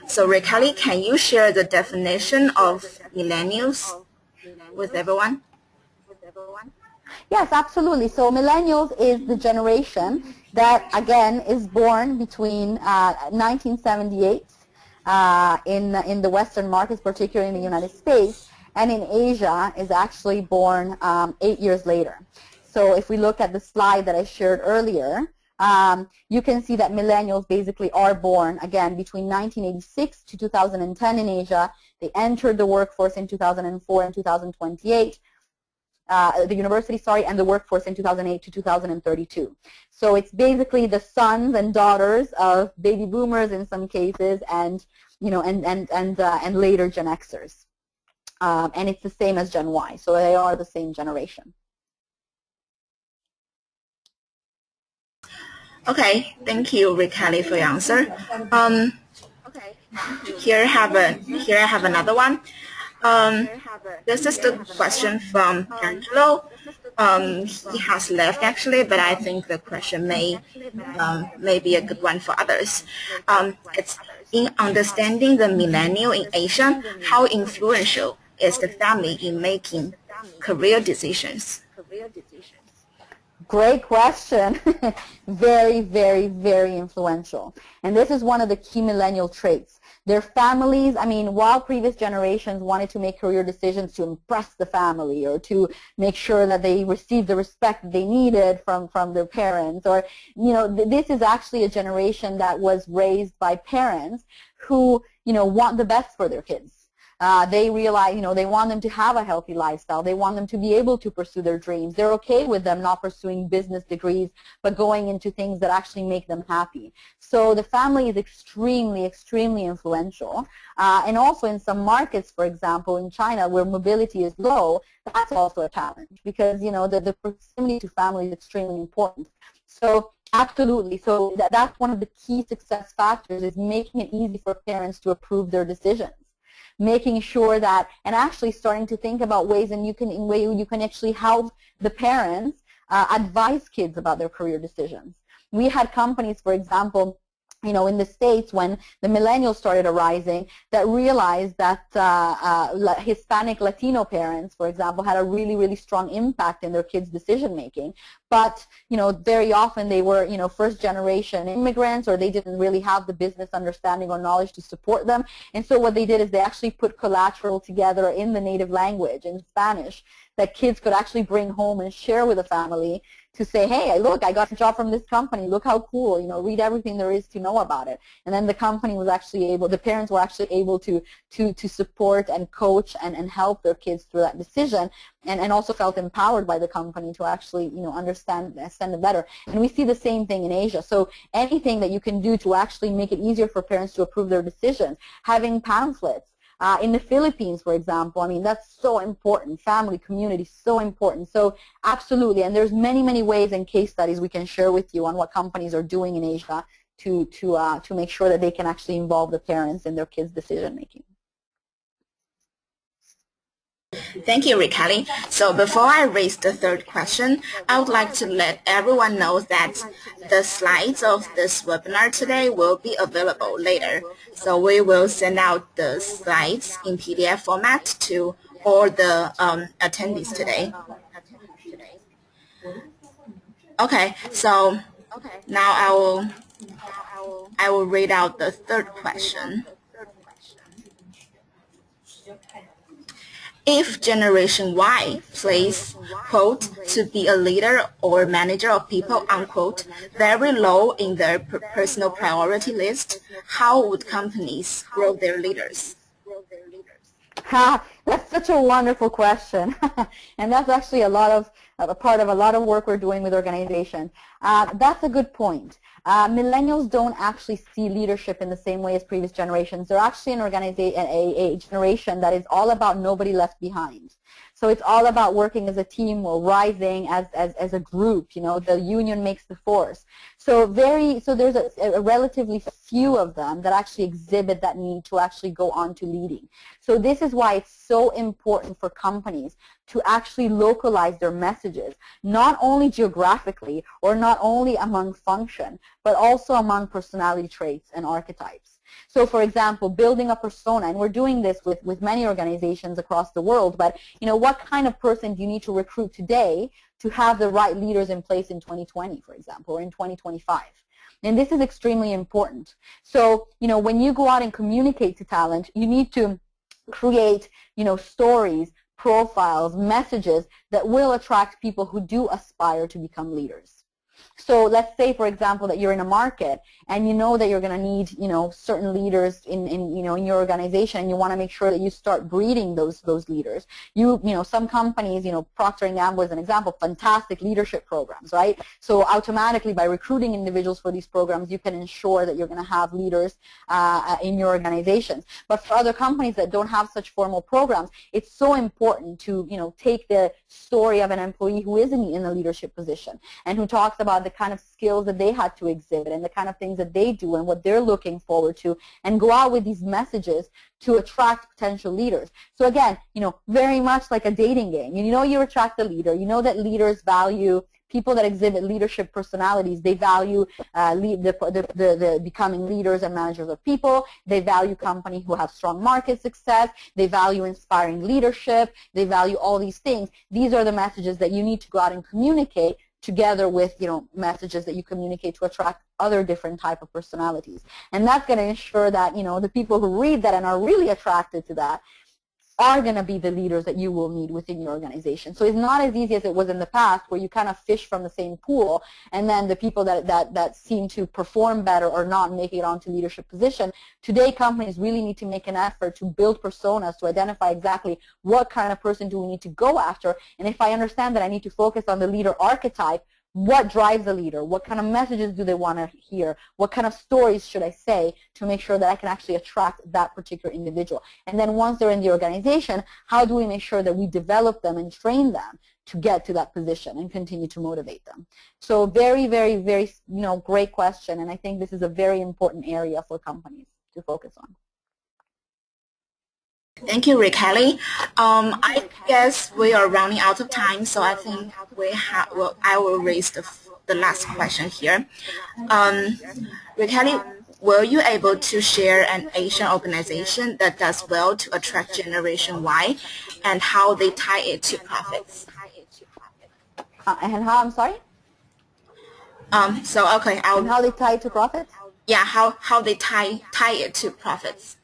So Rachele, can you share the definition of millennials with everyone? Yes, absolutely. So millennials is the generation that, again, is born between 1978 in the Western markets, particularly in the United States, and in Asia is actually born 8 years later. So if we look at the slide that I shared earlier, you can see that millennials basically are born, again, between 1986 to 2010 in Asia. They entered the workforce in 2004 and 2028. The university, and the workforce in 2008 to 2032. So it's basically the sons and daughters of baby boomers in some cases, and and later Gen Xers. And it's the same as Gen Y, so they are the same generation. Okay, thank you, Rachele, for your answer. Here I have another one. This is the question from Angelo. He has left actually, but I think the question may be a good one for others. It's in understanding the millennial in Asia, how influential is the family in making career decisions? Great question. Very, very, very influential. And this is one of the key millennial traits. Their families, I mean, while previous generations wanted to make career decisions to impress the family or to make sure that they received the respect they needed from their parents, or, this is actually a generation that was raised by parents who, want the best for their kids. They realize, they want them to have a healthy lifestyle. They want them to be able to pursue their dreams. They're okay with them not pursuing business degrees, but going into things that actually make them happy. So the family is extremely, extremely influential. And also in some markets, for example, in China, where mobility is low, that's also a challenge because, the proximity to family is extremely important. So absolutely. So that's one of the key success factors, is making it easy for parents to approve their decisions. Making sure that, and actually starting to think about ways you can actually help the parents advise kids about their career decisions. We had companies, for example, in the States, when the millennials started arising, that realized that Hispanic Latino parents, for example, had a really, really strong impact in their kids' decision making. But, very often they were, first generation immigrants, or they didn't really have the business understanding or knowledge to support them. And so what they did is they actually put collateral together in the native language, in Spanish, that kids could actually bring home and share with the family, to say, hey, look, I got a job from this company. Look how cool, read everything there is to know about it. And then the company was actually able, the parents were actually able to support and coach and help their kids through that decision, and also felt empowered by the company to actually, understand it better. And we see the same thing in Asia. So anything that you can do to actually make it easier for parents to approve their decisions, having pamphlets, in the Philippines, for example, I mean, that's so important. Family, community, so important. So absolutely, and there's many, many ways and case studies we can share with you on what companies are doing in Asia to make sure that they can actually involve the parents in their kids' decision making. Thank you, Rachele. So before I raise the third question, I would like to let everyone know that the slides of this webinar today will be available later. So we will send out the slides in PDF format to all the attendees today. Okay, so now I will read out the third question. If Generation Y plays, quote, to be a leader or manager of people, unquote, very low in their personal priority list, how would companies grow their leaders? That's such a wonderful question. And that's actually a part of a lot of work we're doing with organizations. That's a good point. Millennials don't actually see leadership in the same way as previous generations. They're actually a generation that is all about nobody left behind. So it's all about working as a team or rising as a group. The union makes the force. So there's a relatively few of them that actually exhibit that need to actually go on to leading. So this is why it's so important for companies to actually localize their messages, not only geographically or not only among function, but also among personality traits and archetypes. So for example, building a persona, and we're doing this with many organizations across the world, but what kind of person do you need to recruit today to have the right leaders in place in 2020, for example, or in 2025? And this is extremely important. So, when you go out and communicate to talent, you need to create, stories, profiles, messages that will attract people who do aspire to become leaders. So let's say, for example, that you're in a market and you know that you're going to need, certain leaders in your organization, and you want to make sure that you start breeding those leaders. Some companies, Procter & Gamble is an example, fantastic leadership programs, right? So automatically by recruiting individuals for these programs, you can ensure that you're going to have leaders in your organizations. But for other companies that don't have such formal programs, it's so important to, take the story of an employee who is in a leadership position and who talks about the kind of skills that they had to exhibit and the kind of things that they do and what they're looking forward to, and go out with these messages to attract potential leaders. So again, very much like a dating game. You attract a leader. You know that leaders value people that exhibit leadership personalities. They value the becoming leaders and managers of people. They value companies who have strong market success. They value inspiring leadership. They value all these things. These are the messages that you need to go out and communicate, together with messages that you communicate to attract other different type of personalities. And that's going to ensure that the people who read that and are really attracted to that are going to be the leaders that you will need within your organization. So it's not as easy as it was in the past, where you kind of fish from the same pool, and then the people that seem to perform better or not make it onto leadership position. Today, companies really need to make an effort to build personas to identify exactly what kind of person do we need to go after. And if I understand that I need to focus on the leader archetype, what drives a leader? What kind of messages do they want to hear? What kind of stories should I say to make sure that I can actually attract that particular individual? And then once they're in the organization, how do we make sure that we develop them and train them to get to that position and continue to motivate them? So very, very, very, great question. And I think this is a very important area for companies to focus on. Thank you, Rachele. I guess we are running out of time, so I think I will raise the last question here. Rachele, Were you able to share an Asian organization that does well to attract Generation Y and how they tie it to profits? And how, I'm sorry? Okay, and how they tie it to profits? Yeah, how they tie it to profits.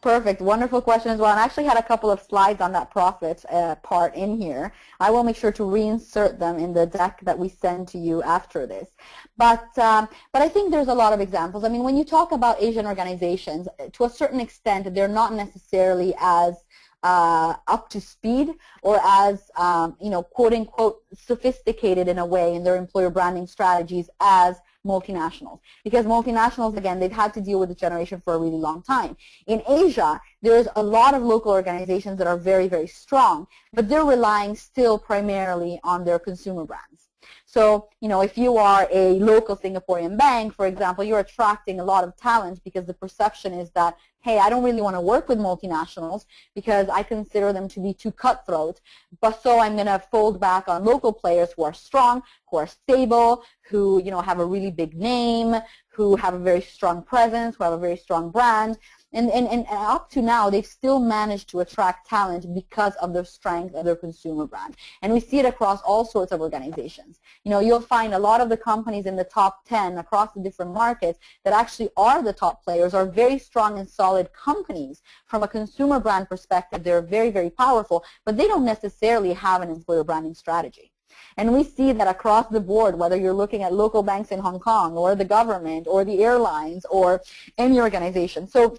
Perfect. Wonderful question as well. And I actually had a couple of slides on that profit part in here. I will make sure to reinsert them in the deck that we send to you after this. But I think there's a lot of examples. I mean, when you talk about Asian organizations, to a certain extent, they're not necessarily as up to speed or as, quote unquote, sophisticated in a way in their employer branding strategies as multinationals. Because multinationals, again, they've had to deal with this generation for a really long time. In Asia, there's a lot of local organizations that are very, very strong, but they're relying still primarily on their consumer brands. So, if you are a local Singaporean bank, for example, you're attracting a lot of talent because the perception is that, hey, I don't really want to work with multinationals because I consider them to be too cutthroat, but so I'm going to fold back on local players who are strong, who are stable, who, have a really big name, who have a very strong presence, who have a very strong brand. And up to now, they've still managed to attract talent because of their strength of their consumer brand. And we see it across all sorts of organizations. You'll find a lot of the companies in the top 10 across the different markets that actually are the top players are very strong and solid companies. From a consumer brand perspective, they're very, very powerful, but they don't necessarily have an employer branding strategy. And we see that across the board, whether you're looking at local banks in Hong Kong or the government or the airlines or any organization. So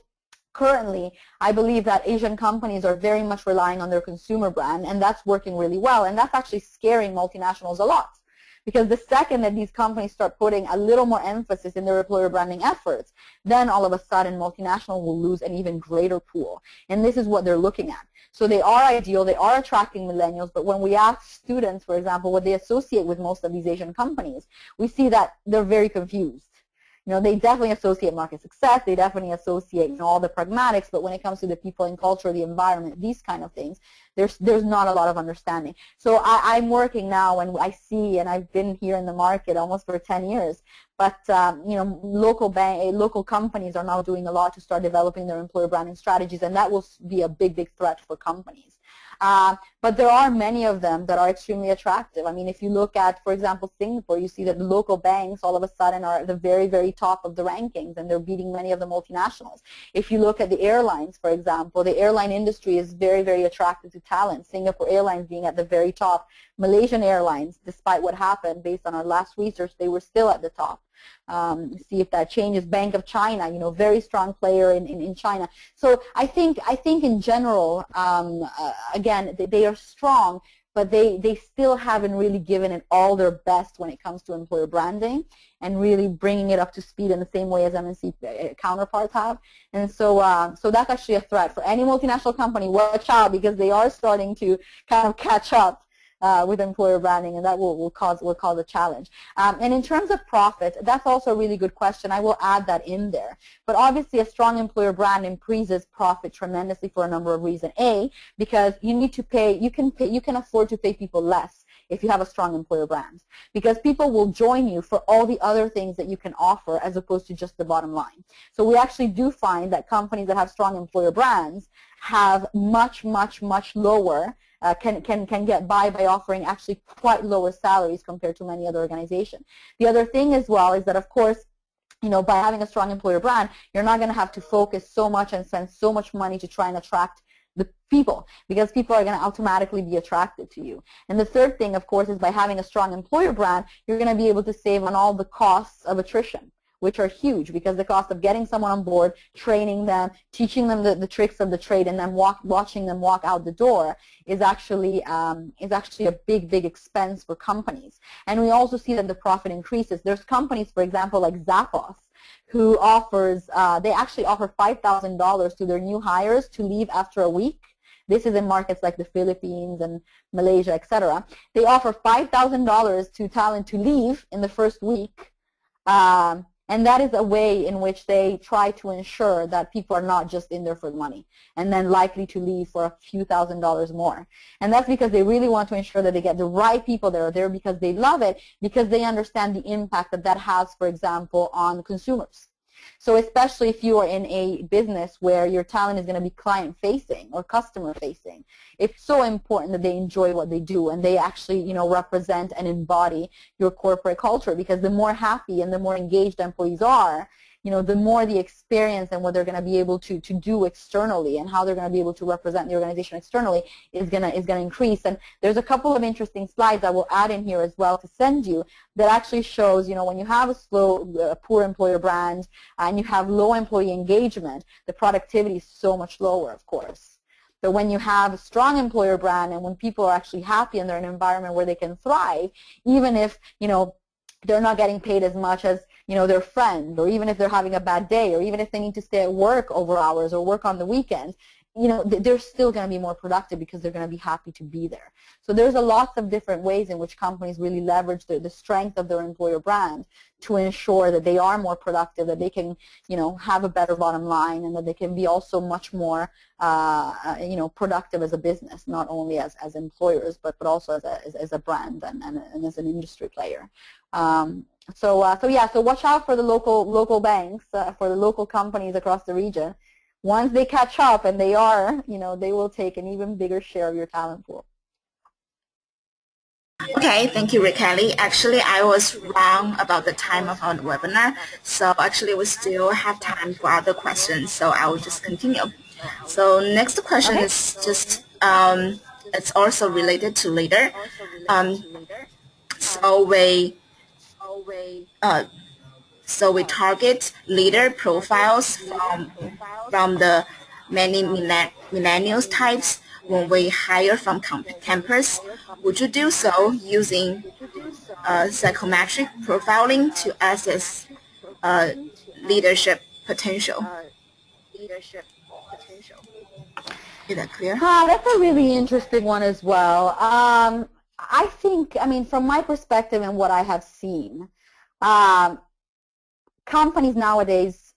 currently, I believe that Asian companies are very much relying on their consumer brand, and that's working really well, and that's actually scaring multinationals a lot. Because the second that these companies start putting a little more emphasis in their employer branding efforts, then all of a sudden multinational will lose an even greater pool. And this is what they're looking at. So they are ideal, they are attracting millennials, but when we ask students, for example, what they associate with most of these Asian companies, we see that they're very confused. They definitely associate market success, they definitely associate all the pragmatics, but when it comes to the people and culture, the environment, these kind of things, there's not a lot of understanding. So I'm working now and I see, and I've been here in the market almost for 10 years, but local companies are now doing a lot to start developing their employer branding strategies, and that will be a big, big threat for companies. But there are many of them that are extremely attractive. I mean, if you look at, for example, Singapore, you see that the local banks all of a sudden are at the very, very top of the rankings, and they're beating many of the multinationals. If you look at the airlines, for example, the airline industry is very, very attractive to talent. Singapore Airlines being at the very top. Malaysian Airlines, despite what happened, based on our last research, they were still at the top. See if that changes. Bank of China, very strong player in China. So I think in general, again, they are strong, but they still haven't really given it all their best when it comes to employer branding and really bringing it up to speed in the same way as MNC counterparts have. And so so that's actually a threat for any multinational company. Watch out, because they are starting to kind of catch up with employer branding, and that will cause a challenge. And in terms of profit, that's also a really good question. I will add that in there. But obviously, a strong employer brand increases profit tremendously for a number of reasons. A, because you need to pay. You can afford to pay people less if you have a strong employer brand, because people will join you for all the other things that you can offer as opposed to just the bottom line. So we actually do find that companies that have strong employer brands have much, much, much lower can get by offering actually quite lower salaries compared to many other organizations. The other thing as well is that, of course, by having a strong employer brand, you're not going to have to focus so much and spend so much money to try and attract the people, because people are going to automatically be attracted to you. And the third thing, of course, is by having a strong employer brand, you're going to be able to save on all the costs of attrition, which are huge, because the cost of getting someone on board, training them, teaching them the tricks of the trade, and then watching them walk out the door is actually a big, big expense for companies. And we also see that the profit increases. There's companies, for example, like Zappos, who offers, they actually offer $5,000 to their new hires to leave after a week. This is in markets like the Philippines and Malaysia, etc. They offer $5,000 to talent to leave in the first week. And that is a way in which they try to ensure that people are not just in there for the money and then likely to leave for a few $1,000s more. And that's because they really want to ensure that they get the right people that are there because they love it, because they understand the impact that that has, for example, on consumers. So especially if you are in a business where your talent is going to be client-facing or customer-facing, it's so important that they enjoy what they do and they actually, you know, represent and embody your corporate culture, because the more happy and the more engaged employees are, you know, the more the experience and what they're going to be able to do externally and how they're going to be able to represent the organization externally is going to increase. And there's a couple of interesting slides I will add in here as well to send you that actually shows, you know, when you have a poor employer brand and you have low employee engagement, the productivity is so much lower, of course. But when you have a strong employer brand and when people are actually happy and they're in an environment where they can thrive, even if, you know, they're not getting paid as much as, you know, their friend, or even if they're having a bad day, or even if they need to stay at work over hours or work on the weekends, you know, they're still going to be more productive because they're going to be happy to be there. So there's a lots of different ways in which companies really leverage the strength of their employer brand to ensure that they are more productive, that they can, you know, have a better bottom line, and that they can be also much more, you know, productive as a business, not only as employers, but also as a brand and as an industry player. So watch out for the local banks, for the local companies across the region. Once they catch up, and they are, you know, they will take an even bigger share of your talent pool. Okay, thank you, Rachele. Actually, I was wrong about the time of our webinar, so actually we still have time for other questions, so I will just continue. So next question is just, it's also related to leader. So we target leader profiles from the many millennials types when we hire from campus. Would you do so using psychometric profiling to assess leadership potential? Is that clear? That's a really interesting one as well. I think, I mean, from my perspective and what I have seen, companies nowadays,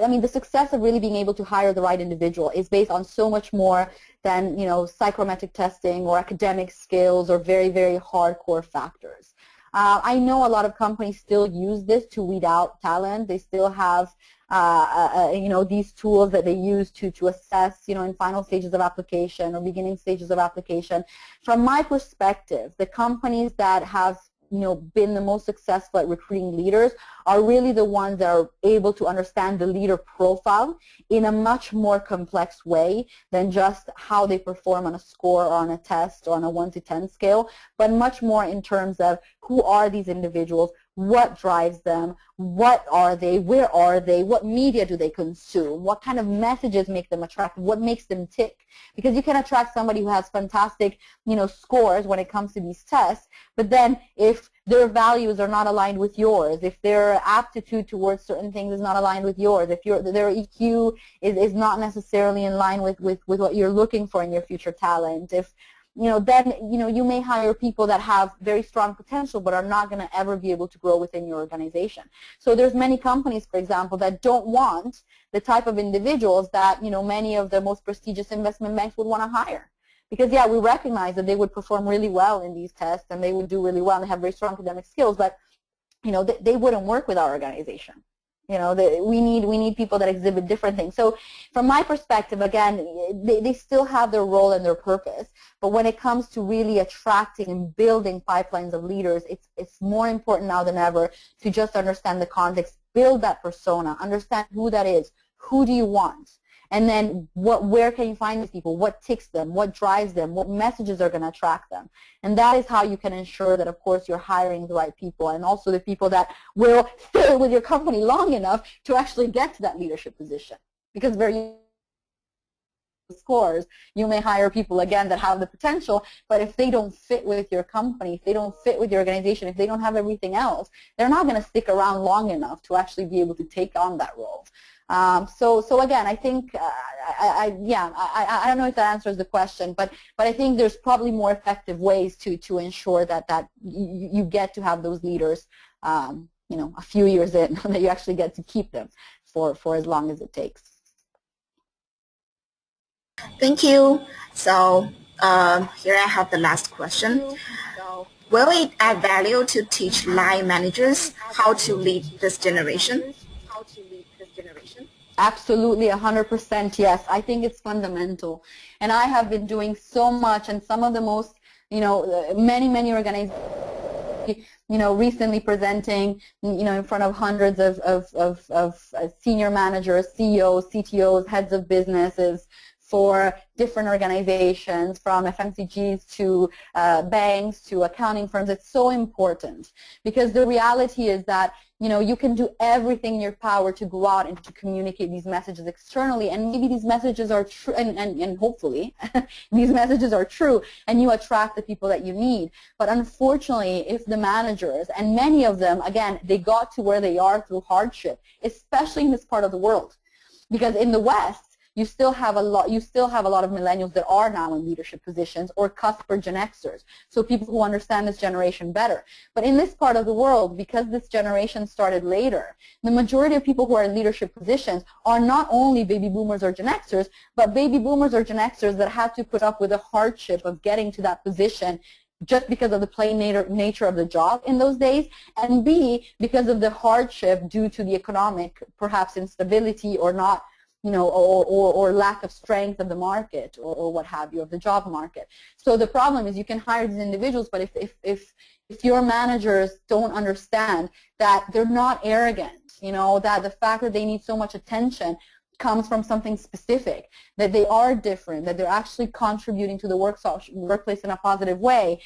I mean, the success of really being able to hire the right individual is based on so much more than, you know, psychometric testing or academic skills or very, very hardcore factors. I know a lot of companies still use this to weed out talent. They still have, you know, these tools that they use to assess, you know, in final stages of application or beginning stages of application. From my perspective, the companies that have, you know, been the most successful at recruiting leaders are really the ones that are able to understand the leader profile in a much more complex way than just how they perform on a score or on a test or on a 1 to 10 scale, but much more in terms of who are these individuals, what drives them, what are they, where are they, what media do they consume, what kind of messages make them attractive, what makes them tick. Because you can attract somebody who has fantastic, you know, scores when it comes to these tests, but then if their values are not aligned with yours, if their aptitude towards certain things is not aligned with yours, if their EQ is not necessarily in line with what you're looking for in your future talent, if, you know, then, you know, you may hire people that have very strong potential but are not going to ever be able to grow within your organization. So there's many companies, for example, that don't want the type of individuals that, you know, many of the most prestigious investment banks would want to hire. Because, yeah, we recognize that they would perform really well in these tests and they would do really well and they have very strong academic skills, but, you know, they wouldn't work with our organization. You know, we need people that exhibit different things. So from my perspective, again, they still have their role and their purpose, but when it comes to really attracting and building pipelines of leaders, it's more important now than ever to just understand the context, build that persona, understand who that is, who do you want, and then where can you find these people, what ticks them, what drives them, what messages are going to attract them. And that is how you can ensure that, of course, you're hiring the right people and also the people that will stay with your company long enough to actually get to that leadership position. Because very scores, you may hire people, again, that have the potential, but if they don't fit with your company, if they don't fit with your organization, if they don't have everything else, they're not going to stick around long enough to actually be able to take on that role. So again, I think, I don't know if that answers the question, but I think there's probably more effective ways to ensure that you get to have those leaders a few years in, that you actually get to keep them for as long as it takes. Thank you. So here I have the last question. Will it add value to teach line managers how to lead this generation? Absolutely, 100% yes. I think it's fundamental. And I have been doing so much, and some of the most, many organizations, recently presenting, in front of hundreds of senior managers, CEOs, CTOs, heads of businesses for different organizations, from FMCGs to banks to accounting firms. It's so important because the reality is that you can do everything in your power to go out and to communicate these messages externally, and maybe these messages are true, and hopefully these messages are true, and you attract the people that you need. But unfortunately, if the managers, and many of them, again, they got to where they are through hardship, especially in this part of the world, because in the West, you still have a lot of millennials that are now in leadership positions or cusper Gen Xers, so people who understand this generation better. But in this part of the world, because this generation started later, the majority of people who are in leadership positions are not only baby boomers or Gen Xers, but baby boomers or Gen Xers that had to put up with the hardship of getting to that position just because of the plain nature of the job in those days, and B, because of the hardship due to the economic, perhaps instability or not, or lack of strength of the market, or what have you, of the job market. So the problem is you can hire these individuals, but if your managers don't understand that they're not arrogant, that the fact that they need so much attention comes from something specific, that they are different, that they're actually contributing to the workplace in a positive way,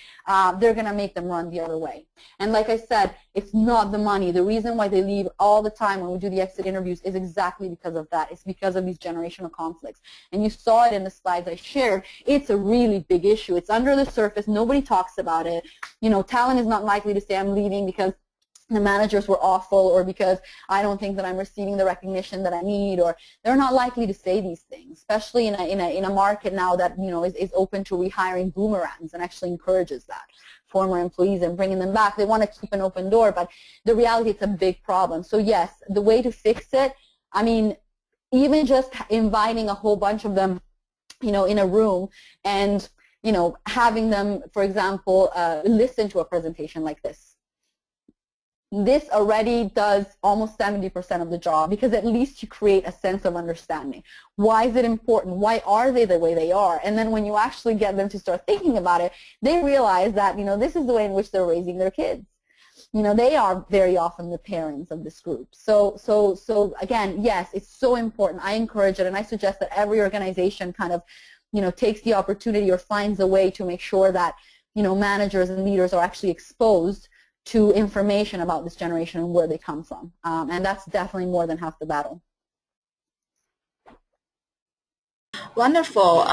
they're going to make them run the other way. And like I said, it's not the money. The reason why they leave all the time when we do the exit interviews is exactly because of that. It's because of these generational conflicts. And you saw it in the slides I shared. It's a really big issue. It's under the surface. Nobody talks about it. Talent is not likely to say I'm leaving because the managers were awful, or because I don't think that I'm receiving the recognition that I need, or they're not likely to say these things, especially in a market now that is open to rehiring boomerangs and actually encourages that, former employees, and bringing them back. They want to keep an open door, but the reality, it's a big problem. So yes, the way to fix it, I mean, even just inviting a whole bunch of them, in a room and having them, for example, listen to a presentation like this. This already does almost 70% of the job, because at least you create a sense of understanding. Why is it important? Why are they the way they are? And then when you actually get them to start thinking about it, they realize that, this is the way in which they're raising their kids. They are very often the parents of this group. So again, yes, it's so important. I encourage it, and I suggest that every organization kind of, takes the opportunity or finds a way to make sure that, managers and leaders are actually exposed to information about this generation and where they come from. And that's definitely more than half the battle. Wonderful.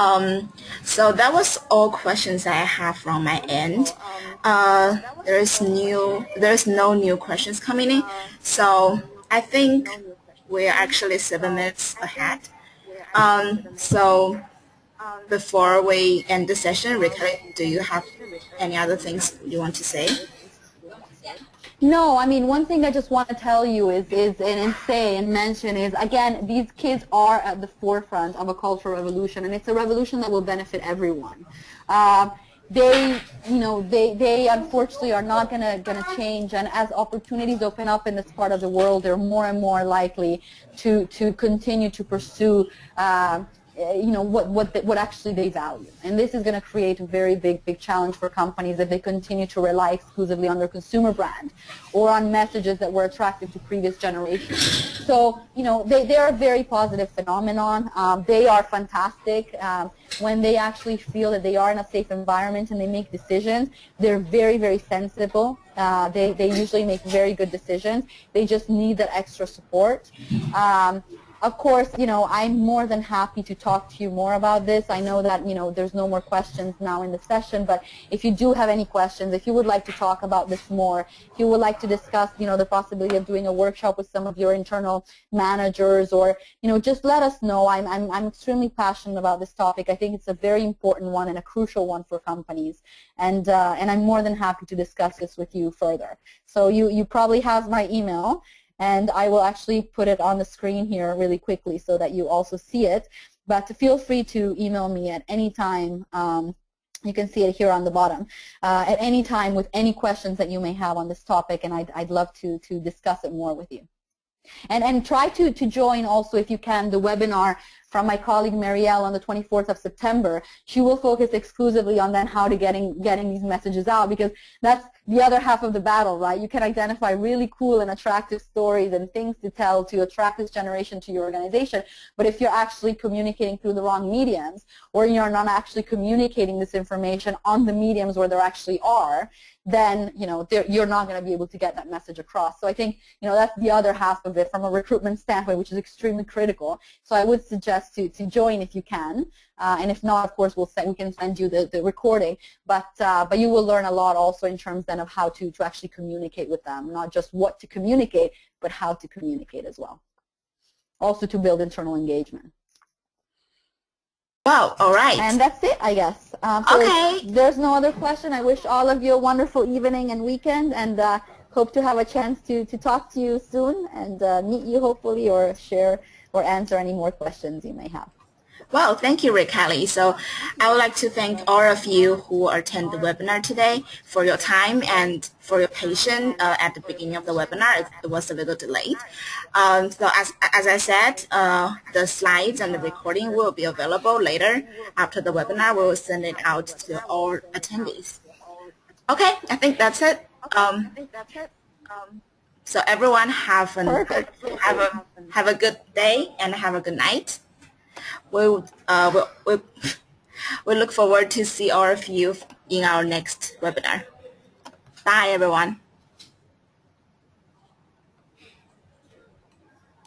So that was all questions I have from my end. There's no new questions coming in. So I think we're actually 7 minutes ahead. So before we end the session, Rachele, do you have any other things you want to say? No, I mean, one thing I just want to tell you is mention is, again, these kids are at the forefront of a cultural revolution, and it's a revolution that will benefit everyone. They unfortunately are not gonna change, and as opportunities open up in this part of the world, they're more and more likely to continue to pursue what actually they value. And this is going to create a very big challenge for companies if they continue to rely exclusively on their consumer brand or on messages that were attractive to previous generations. So, they are a very positive phenomenon. They are fantastic. When they actually feel that they are in a safe environment and they make decisions, they're very sensible. They usually make very good decisions. They just need that extra support. Of course, I'm more than happy to talk to you more about this. I know that, there's no more questions now in the session, but if you do have any questions, if you would like to talk about this more, if you would like to discuss, the possibility of doing a workshop with some of your internal managers, or, just let us know. I'm extremely passionate about this topic. I think it's a very important one and a crucial one for companies, and I'm more than happy to discuss this with you further. So you probably have my email. And I will actually put it on the screen here really quickly so that you also see it. But feel free to email me at any time. You can see it here on the bottom. At any time with any questions that you may have on this topic, and I'd love to discuss it more with you. And try to join also, if you can, the webinar from my colleague Marielle on the 24th of September. She will focus exclusively on then how to getting these messages out, because that's the other half of the battle, right? You can identify really cool and attractive stories and things to tell to attract this generation to your organization, but if you're actually communicating through the wrong mediums, or you're not actually communicating this information on the mediums where there actually are, then you're not going to be able to get that message across. So I think that's the other half of it from a recruitment standpoint, which is extremely critical. So I would suggest to join if you can, and if not, of course, we can send you the recording. But you will learn a lot also in terms then of how to actually communicate with them, not just what to communicate, but how to communicate as well. Also to build internal engagement. Wow, all right. And that's it, I guess. So okay. If there's no other question, I wish all of you a wonderful evening and weekend, and hope to have a chance to talk to you soon and meet you hopefully, or share or answer any more questions you may have. Well, thank you, Rachele. So I would like to thank all of you who attend the webinar today for your time and for your patience at the beginning of the webinar. It was a little delayed. So as I said, the slides and the recording will be available later after the webinar. We will send it out to all attendees. Okay, I think that's it. So everyone have a good day and have a good night. We look forward to see all of you in our next webinar. Bye, everyone.